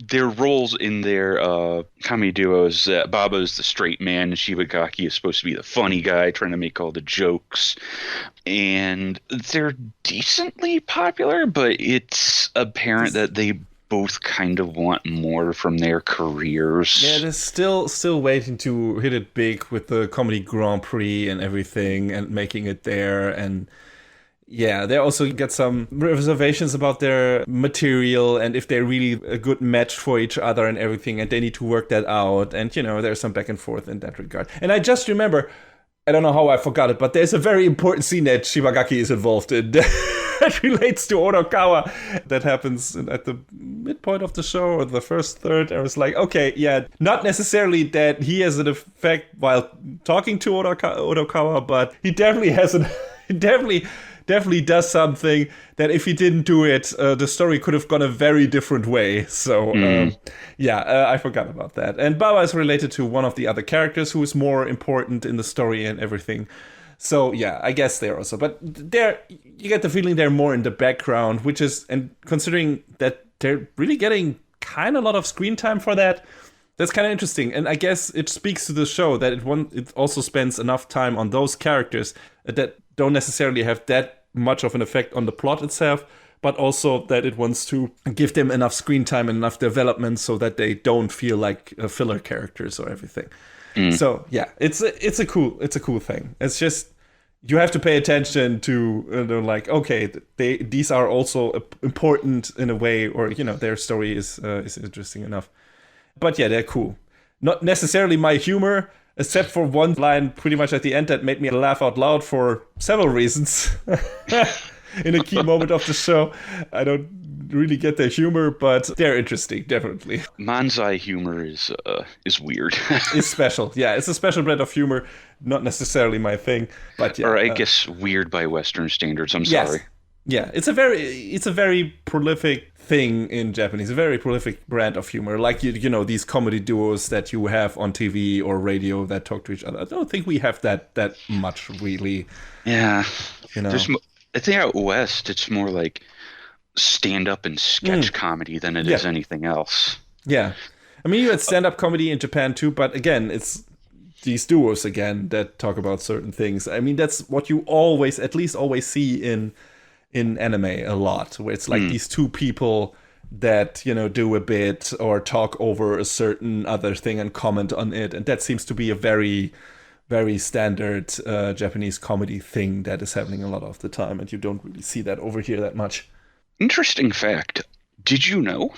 their roles in their comedy duos. Baba is the straight man, and Shibagaki is supposed to be the funny guy trying to make all the jokes. And they're decently popular, but it's apparent that they both kind of want more from their careers. Yeah, they're still waiting to hit it big with the Comedy Grand Prix and everything and making it there. And yeah, they also get some reservations about their material and if they're really a good match for each other and everything, and they need to work that out. And, there's some back and forth in that regard. And I just remember, I don't know how I forgot it, but there's a very important scene that Shibagaki is involved in that relates to Odokawa that happens at the midpoint of the show or the first third. I was like, okay, yeah, not necessarily that he has an effect while talking to Odokawa, but he definitely has he definitely does something that if he didn't do it, the story could have gone a very different way. So, I forgot about that. And Baba is related to one of the other characters who is more important in the story and everything. So, yeah, I guess they're also. But you get the feeling they're more in the background, which is, and considering that they're really getting kind of a lot of screen time for that, that's kind of interesting. And I guess it speaks to the show that it also spends enough time on those characters that don't necessarily have that much of an effect on the plot itself, but also that it wants to give them enough screen time and enough development so that they don't feel like filler characters or everything. So yeah, it's a cool thing. It's just you have to pay attention to like, okay, these are also important in a way, or their story is interesting enough. But yeah, they're cool. Not necessarily my humor, except for one line pretty much at the end that made me laugh out loud for several reasons. In a key moment of the show. I don't really get their humor, but they're interesting, definitely. Manzai humor is weird. It's special. Yeah, it's a special brand of humor. Not necessarily my thing, but yeah. Or I guess weird by Western standards. I'm sorry. Yeah, it's a very prolific thing in Japanese, a very prolific brand of humor. Like you know these comedy duos that you have on TV or radio that talk to each other. I don't think we have that much really. Yeah. You know, I think out west it's more like stand up and sketch comedy than it is anything else. Yeah. I mean, you had stand-up comedy in Japan too, but again, it's these duos again that talk about certain things. I mean, that's what you always see in anime a lot, where it's like these two people that, you know, do a bit or talk over a certain other thing and comment on it. And that seems to be a very, very standard Japanese comedy thing that is happening a lot of the time. And you don't really see that over here that much. Interesting fact. Did you know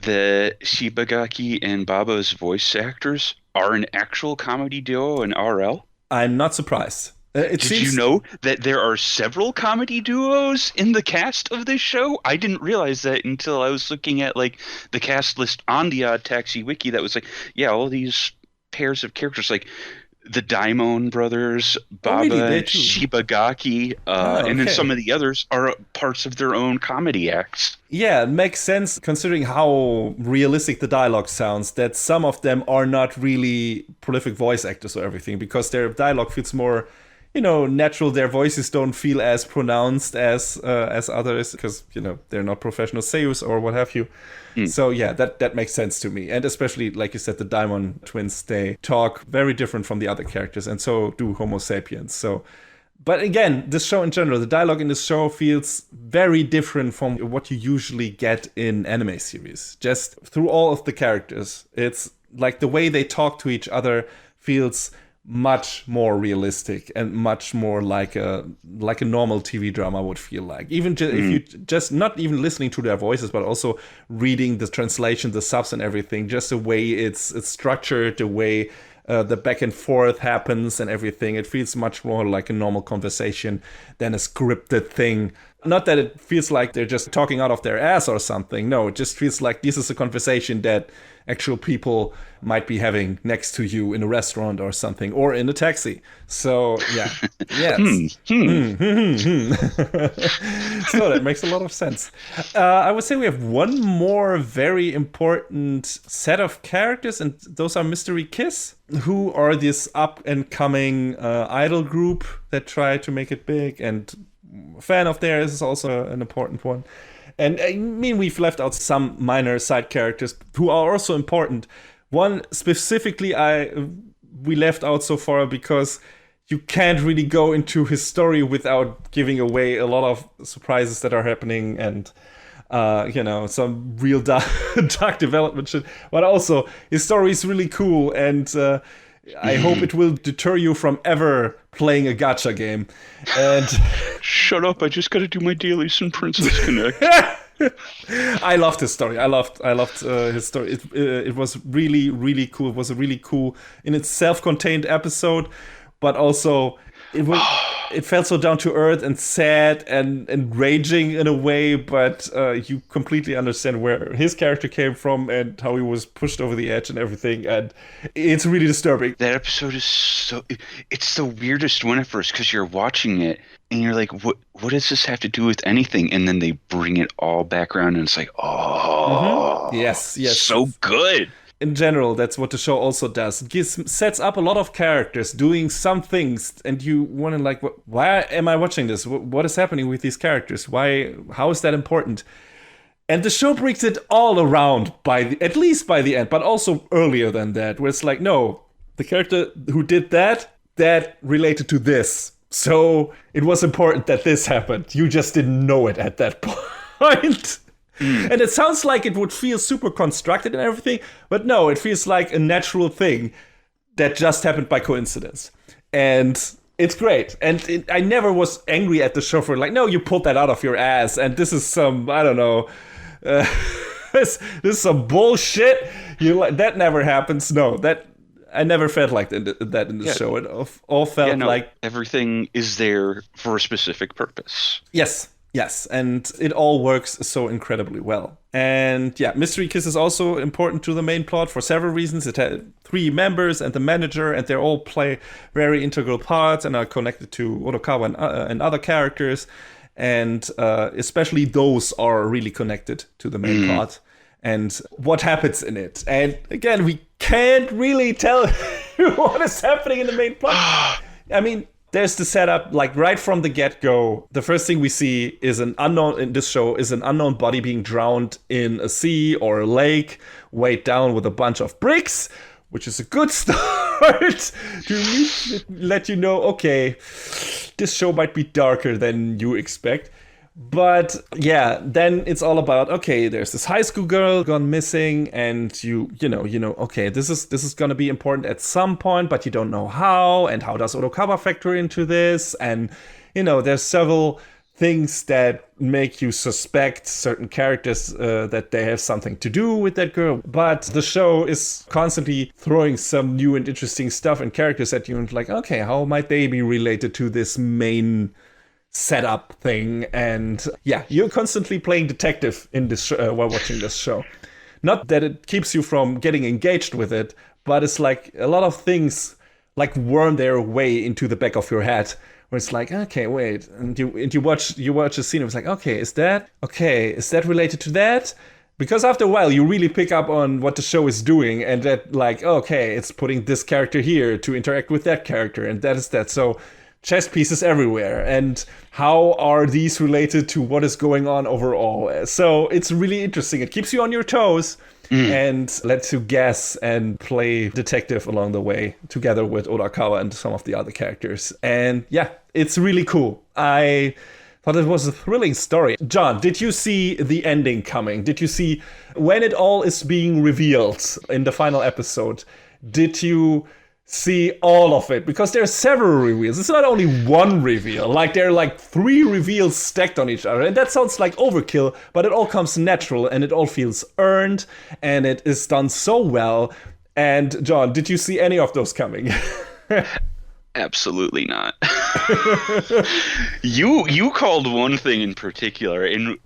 that Shibagaki and Baba's voice actors are an actual comedy duo in RL? I'm not surprised. Did you know that there are several comedy duos in the cast of this show? I didn't realize that until I was looking at like the cast list on the Odd Taxi wiki. That was like, yeah, all these pairs of characters, like the Daimon brothers, Baba, Shibagaki, and then some of the others are parts of their own comedy acts. Yeah, it makes sense considering how realistic the dialogue sounds, that some of them are not really prolific voice actors or everything, because their dialogue feels more, you know, natural. Their voices don't feel as pronounced as others, because, you know, they're not professional seiyus or what have you. So yeah, that makes sense to me. And especially, like you said, the Daimon twins, they talk very different from the other characters, and so do Homo sapiens. So, but again, this show in general, the dialogue in this show feels very different from what you usually get in anime series. Just through all of the characters, it's like the way they talk to each other feels much more realistic and much more like a normal TV drama would feel like. Even if you just not even listening to their voices, but also reading the translation, the subs and everything, just the way it's structured, the way the back and forth happens and everything, it feels much more like a normal conversation than a scripted thing. Not that it feels like they're just talking out of their ass or something. No, it just feels like this is a conversation that actual people might be having next to you in a restaurant or something, or in a taxi. So yeah, yes. So that makes a lot of sense. I would say we have one more very important set of characters, and those are Mystery Kiss, who are this up and coming idol group that try to make it big, and a fan of theirs is also an important one. And I mean, we've left out some minor side characters who are also important. One specifically we left out so far because you can't really go into his story without giving away a lot of surprises that are happening, and you know, some real dark development shit. But also, his story is really cool, and I hope it will deter you from ever playing a gacha game. And shut up! I just got to do my dailies in Princess Connect. I loved his story. I loved his story. It was really, really cool. It was a really cool in its self-contained episode, but also it felt so down to earth and sad and raging in a way, but you completely understand where his character came from and how he was pushed over the edge and everything, and it's really disturbing. That episode is it's the weirdest one at first, because you're watching it and you're like, what does this have to do with anything? And then they bring it all back around and it's like, yes, so good. In general, that's what the show also does. It sets up a lot of characters doing some things, and you want to like, why am I watching this? What is happening with these characters? How is that important? And the show brings it all around at least by the end, but also earlier than that, where it's like, no, the character who did that related to this. So it was important that this happened. You just didn't know it at that point. And it sounds like it would feel super constructed and everything, but no, it feels like a natural thing that just happened by coincidence. And it's great. And I never was angry at the show for like, no, you pulled that out of your ass, and this is some, I don't know, this is some bullshit. That never happens. No, I never felt like that in the show. It all felt like everything is there for a specific purpose. Yes, and it all works so incredibly well. And yeah, Mystery Kiss is also important to the main plot for several reasons. It had 3 members and the manager, and they all play very integral parts and are connected to Odokawa and other characters. And especially those are really connected to the main plot and what happens in it. And again, we can't really tell what is happening in the main plot. I mean, there's the setup, like right from the get-go. The first thing we see is an unknown body being drowned in a sea or a lake, weighed down with a bunch of bricks, which is a good start to let you know, okay, this show might be darker than you expect. But yeah, then it's all about, okay, there's this high school girl gone missing, and you know, okay, this is gonna be important at some point, but you don't know how, and how does Odokawa factor into this? And there's several things that make you suspect certain characters that they have something to do with that girl. But the show is constantly throwing some new and interesting stuff and characters at you, and like, okay, how might they be related to this main setup thing? And yeah, you're constantly playing detective in this while watching this show. Not that it keeps you from getting engaged with it, but it's like a lot of things like worm their way into the back of your head, where it's like, okay, wait, and you watch a scene, it's like, okay, is that related to that? Because after a while, you really pick up on what the show is doing, and that, like, okay, it's putting this character here to interact with that character, and that is that. So chess pieces everywhere, and how are these related to what is going on overall? So it's really interesting. It keeps you on your toes and lets you guess and play detective along the way, together with Odokawa and some of the other characters. And yeah, it's really cool. I thought it was a thrilling story. John, did you see the ending coming? Did you see when it all is being revealed in the final episode? Did you see all of it? Because there are several reveals. It's not only one reveal. Like, there are like 3 reveals stacked on each other. And that sounds like overkill, but it all comes natural and it all feels earned and it is done so well. And John, did you see any of those coming? Absolutely not. You called one thing in particular, and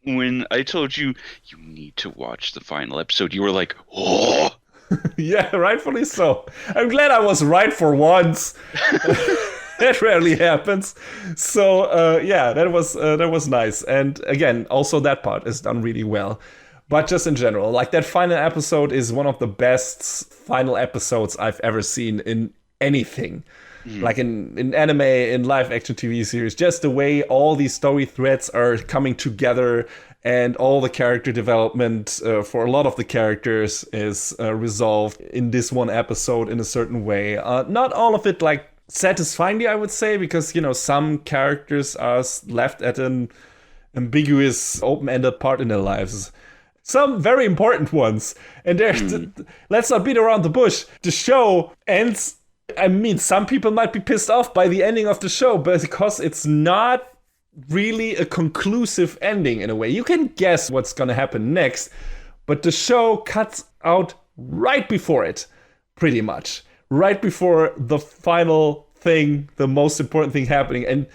when I told you need to watch the final episode, you were like, oh. Yeah, rightfully so. I'm glad I was right for once. That rarely happens. So yeah, that was nice. And again, also that part is done really well. But just in general, like, that final episode is one of the best final episodes I've ever seen in anything. Like in anime, in live action TV series, just the way all these story threads are coming together, and all the character development for a lot of the characters is resolved in this one episode in a certain way. Not all of it like satisfyingly, I would say, because some characters are left at an ambiguous, open-ended part in their lives. Some very important ones. And let's not beat around the bush. The show ends. I mean, some people might be pissed off by the ending of the show, but because it's not really a conclusive ending in a way. You can guess what's gonna happen next, but the show cuts out right before it, pretty much. Right before the final thing, the most important thing happening, and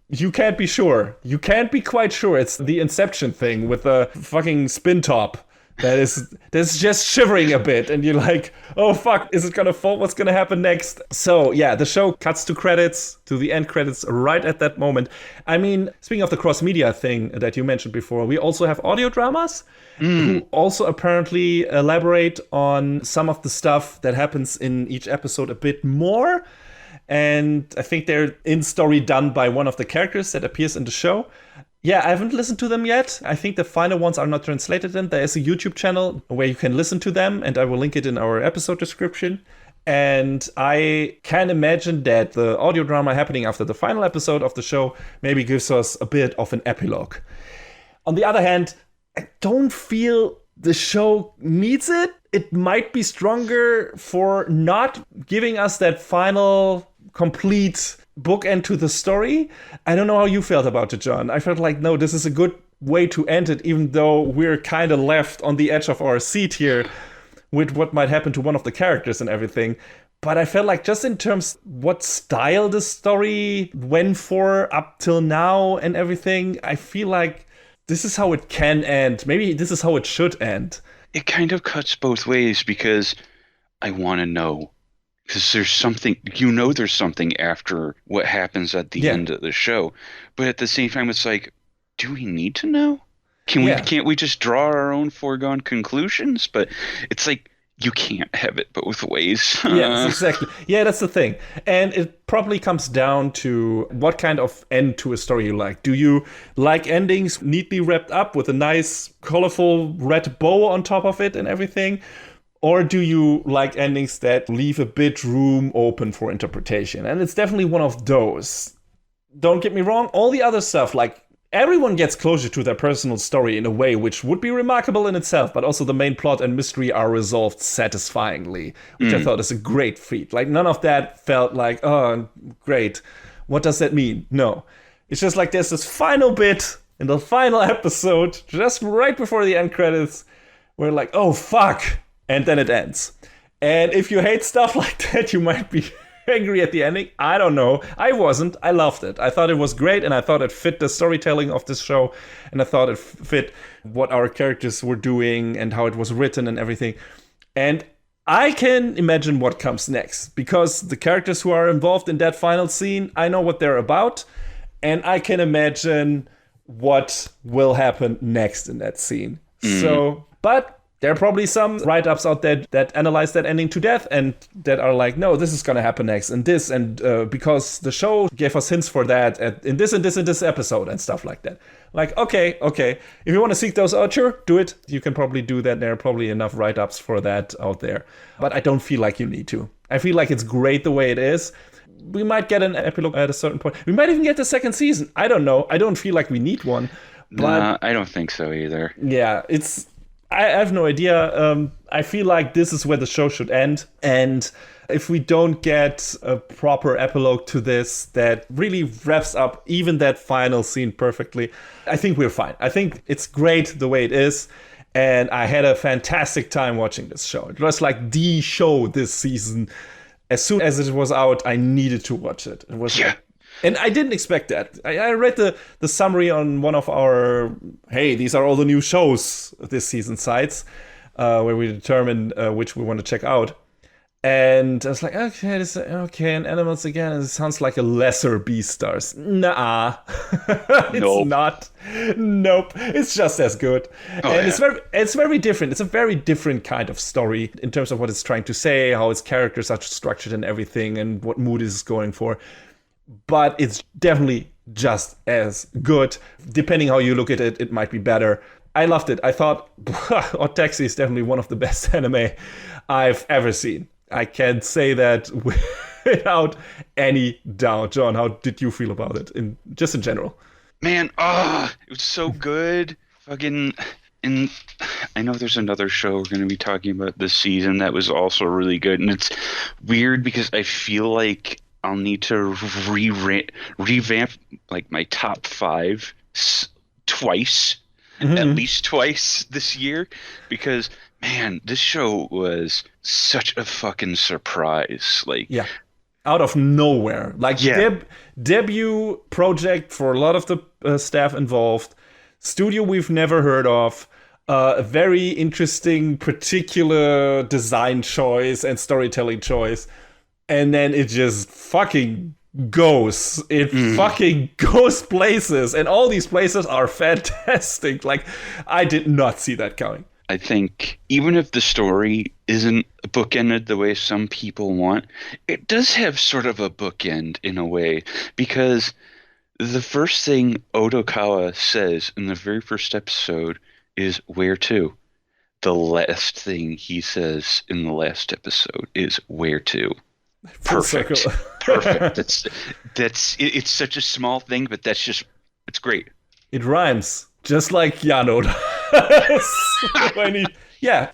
you can't be sure. You can't be quite sure. It's the Inception thing with the fucking spin top. That's just shivering a bit, and you're like, oh fuck, is it gonna fall? What's gonna happen next? So yeah, the show cuts to credits, to the end credits right at that moment. I mean, speaking of the cross-media thing that you mentioned before, we also have audio dramas who also apparently elaborate on some of the stuff that happens in each episode a bit more. And I think they're in story done by one of the characters that appears in the show. Yeah, I haven't listened to them yet. I think the final ones are not translated in. There is a YouTube channel where you can listen to them, and I will link it in our episode description. And I can imagine that the audio drama happening after the final episode of the show maybe gives us a bit of an epilogue. On the other hand, I don't feel the show needs it. It might be stronger for not giving us that final complete bookend to the story. I don't know how you felt about it, John. I felt like, no, this is a good way to end it, even though we're kind of left on the edge of our seat here with what might happen to one of the characters and everything. But I felt like, just in terms what style the story went for up till now and everything, I feel like this is how it can end. Maybe this is how it should end. It kind of cuts both ways, because I want to know, Because there's something, there's something after what happens at the end of the show. But at the same time, it's like, do we need to know? Can't we just draw our own foregone conclusions? But it's like, you can't have it both ways. Yes, exactly. Yeah, that's the thing. And it probably comes down to what kind of end to a story you like. Do you like endings neatly wrapped up with a nice, colorful red bow on top of it and everything? Or do you like endings that leave a bit room open for interpretation? And it's definitely one of those. Don't get me wrong, all the other stuff, like everyone gets closure to their personal story in a way which would be remarkable in itself, but also the main plot and mystery are resolved satisfyingly, which I thought is a great feat. Like none of that felt like, oh, great. What does that mean? No. It's just like there's this final bit in the final episode, just right before the end credits, where like, oh, fuck. And then it ends. And if you hate stuff like that, you might be angry at the ending. I don't know. I wasn't. I loved it. I thought it was great, and I thought it fit the storytelling of this show, and I thought it fit what our characters were doing and how it was written and everything. And I can imagine what comes next, because the characters who are involved in that final scene, I know what they're about, and I can imagine what will happen next in that scene. So, but there are probably some write-ups out there that analyze that ending to death and that are like, no, this is going to happen next and this, and because the show gave us hints for that in this and this and this episode and stuff like that. Like, okay. If you want to seek those out, sure, do it. You can probably do that. There are probably enough write-ups for that out there. But I don't feel like you need to. I feel like it's great the way it is. We might get an epilogue at a certain point. We might even get the second season. I don't know. I don't feel like we need one. But I don't think so either. Yeah, I have no idea. I feel like this is where the show should end. And if we don't get a proper epilogue to this that really wraps up even that final scene perfectly, I think we're fine. I think it's great the way it is. And I had a fantastic time watching this show. It was like the show this season. As soon as it was out, I needed to watch it. It was and I didn't expect that. I read the summary on one of our, hey, these are all the new shows this season sites, where we determine which we want to check out. And I was like, okay, and Animals again, it sounds like a lesser Beastars. Nah, it's not. Nope, it's just as good. It's very different. It's a very different kind of story in terms of what it's trying to say, how its characters are structured and everything, and what mood it's going for. But it's definitely just as good. Depending how you look at it, it might be better. I loved it. I thought Odd Taxi is definitely one of the best anime I've ever seen. I can say that without any doubt. John, how did you feel about it, just in general? Man, it was so good. Fucking, and I know there's another show we're going to be talking about this season that was also really good. And it's weird because I feel like I'll need to revamp like my top 5 twice, at least twice this year, because man, this show was such a fucking surprise. Like, out of nowhere, like debut project for a lot of the staff involved, studio we've never heard of. A very interesting, particular design choice and storytelling choice. And then it just fucking goes. It fucking goes places. And all these places are fantastic. Like, I did not see that coming. I think even if the story isn't bookended the way some people want, it does have sort of a bookend in a way. Because the first thing Odokawa says in the very first episode is, "Where to?" The last thing he says in the last episode is, "Where to?" Perfect. Perfect. It's such a small thing, but it's great. It rhymes, just like Yano does.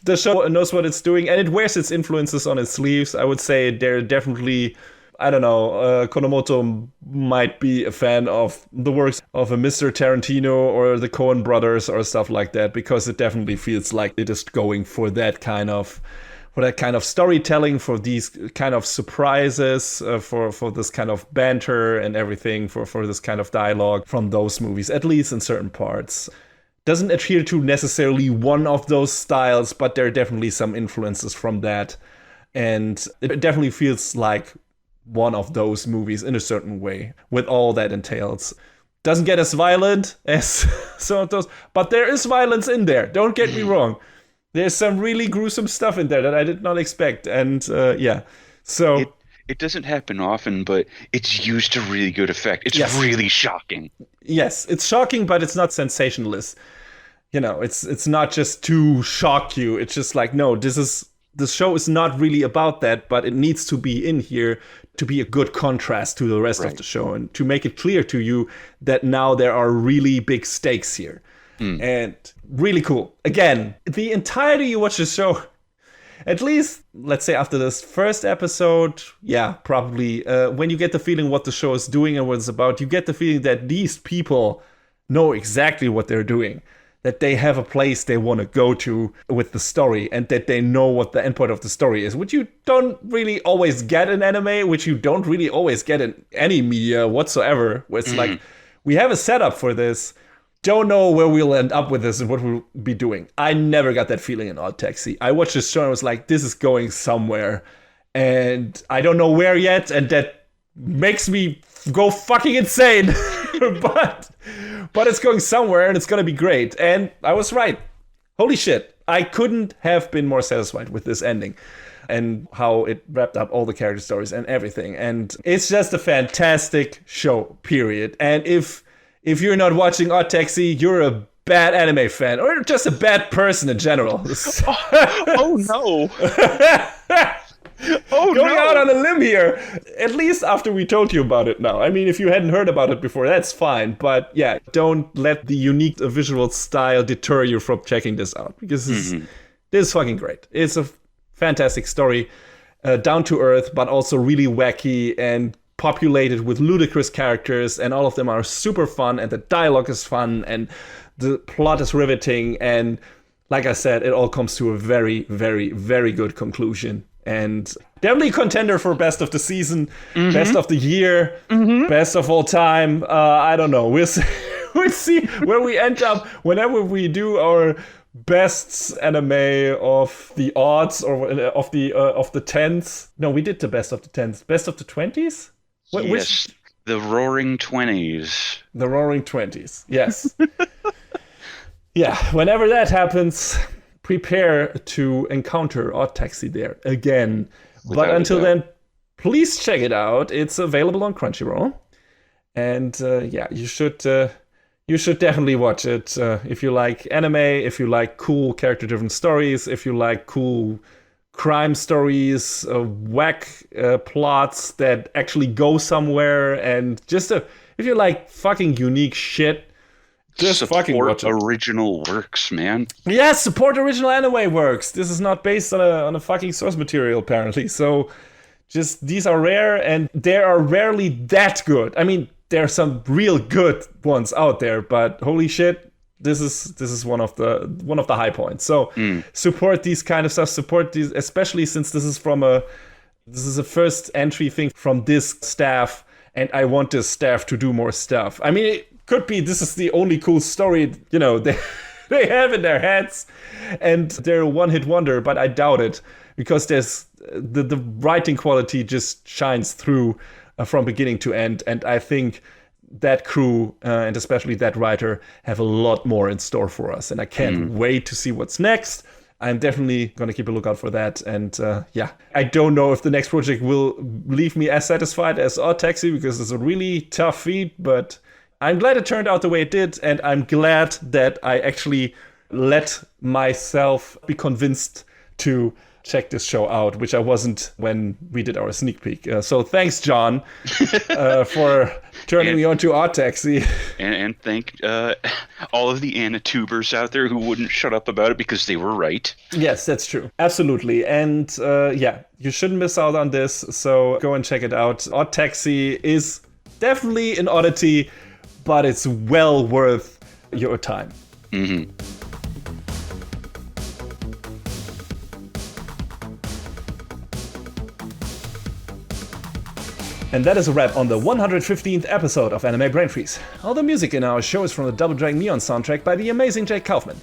The show knows what it's doing, and it wears its influences on its sleeves. I would say they're definitely, I don't know, Konomoto might be a fan of the works of a Mr. Tarantino or the Coen brothers or stuff like that, because it definitely feels like it is going for that kind of storytelling, for these kind of surprises, for this kind of banter and everything, for this kind of dialogue from those movies, at least in certain parts. Doesn't adhere to necessarily one of those styles, but there are definitely some influences from that. And it definitely feels like one of those movies in a certain way, with all that entails. Doesn't get as violent as some of those, but there is violence in there. Don't get me wrong. There's some really gruesome stuff in there that I did not expect. And yeah, so... It doesn't happen often, but it's used to really good effect. It's really shocking. Yes, it's shocking, but it's not sensationalist. You know, it's not just to shock you. It's just like, no, the show is not really about that, but it needs to be in here to be a good contrast to the rest of the show and to make it clear to you that now there are really big stakes here. And really cool. Again, the entirety you watch the show, at least, let's say after this first episode, yeah, probably, when you get the feeling what the show is doing and what it's about, you get the feeling that these people know exactly what they're doing, that they have a place they want to go to with the story, and that they know what the endpoint of the story is, which you don't really always get in anime, which you don't really always get in any media whatsoever, where it's like, we have a setup for this, don't know where we'll end up with this and what we'll be doing. I never got that feeling in Odd Taxi. I watched this show and was like, this is going somewhere. And I don't know where yet, and that makes me go fucking insane. but it's going somewhere and it's going to be great. And I was right. Holy shit. I couldn't have been more satisfied with this ending and how it wrapped up all the character stories and everything. And it's just a fantastic show, period. And if you're not watching Odd Taxi, you're a bad anime fan, or just a bad person in general. Oh no. Going out on a limb here, at least after we told you about it now. I mean, if you hadn't heard about it before, that's fine. But yeah, don't let the unique visual style deter you from checking this out, because this is fucking great. It's a fantastic story, down to earth, but also really wacky and populated with ludicrous characters, and all of them are super fun, and the dialogue is fun, and the plot is riveting, and like I said, it all comes to a very, very, very good conclusion. And definitely contender for best of the season, best of the year, best of all time. I don't know. We'll see where we end up whenever we do our best anime of the odds, or of the tens. No, we did the best of the tens. Best of the 20s? Yes, the Roaring 20s. The Roaring 20s, yes. Yeah, whenever that happens, prepare to encounter Odd Taxi there again. But until then, please check it out. It's available on Crunchyroll. And yeah, you should definitely watch it. If you like anime, if you like cool character-driven stories, if you like cool crime stories, whack plots that actually go somewhere, and just if you like fucking unique shit, just fucking watch it. Support original works, man. Yes, support original anime works. This is not based on a fucking source material, apparently. So just, these are rare, and they are rarely that good. I mean, there are some real good ones out there, but holy shit, this is one of the high points. So support these kind of stuff. Support these, especially since this is a first entry thing from this staff, and I want this staff to do more stuff. I mean, it could be this is the only cool story they have in their heads, and they're a one-hit wonder. But I doubt it, because there's the writing quality just shines through from beginning to end, and I think that crew, and especially that writer, have a lot more in store for us, and I can't wait to see what's next. I'm definitely going to keep a lookout for that, and yeah, I don't know if the next project will leave me as satisfied as Odd Taxi, because it's a really tough feat, but I'm glad it turned out the way it did, and I'm glad that I actually let myself be convinced to check this show out, which I wasn't when we did our sneak peek. So thanks, John, for turning me on to Odd Taxi. And thank all of the Anitubers out there who wouldn't shut up about it because they were right. Yes, that's true. Absolutely. And yeah, you shouldn't miss out on this. So go and check it out. Odd Taxi is definitely an oddity, but it's well worth your time. And that is a wrap on the 115th episode of Anime Brain Freeze. All the music in our show is from the Double Dragon Neon soundtrack by the amazing Jake Kaufman.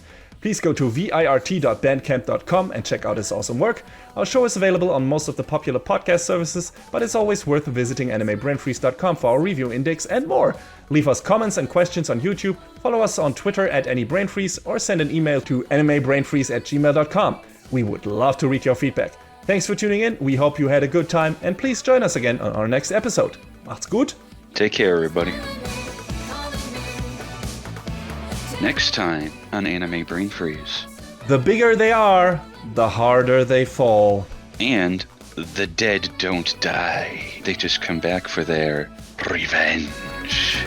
Please go to virt.bandcamp.com and check out his awesome work. Our show is available on most of the popular podcast services, but it's always worth visiting animebrainfreeze.com for our review index and more. Leave us comments and questions on YouTube, follow us on Twitter at AnyBrainFreeze, or send an email to animebrainfreeze@gmail.com. We would love to read your feedback. Thanks for tuning in, we hope you had a good time, and please join us again on our next episode. Macht's gut! Take care, everybody. Next time on Anime Brain Freeze. The bigger they are, the harder they fall. And the dead don't die. They just come back for their revenge.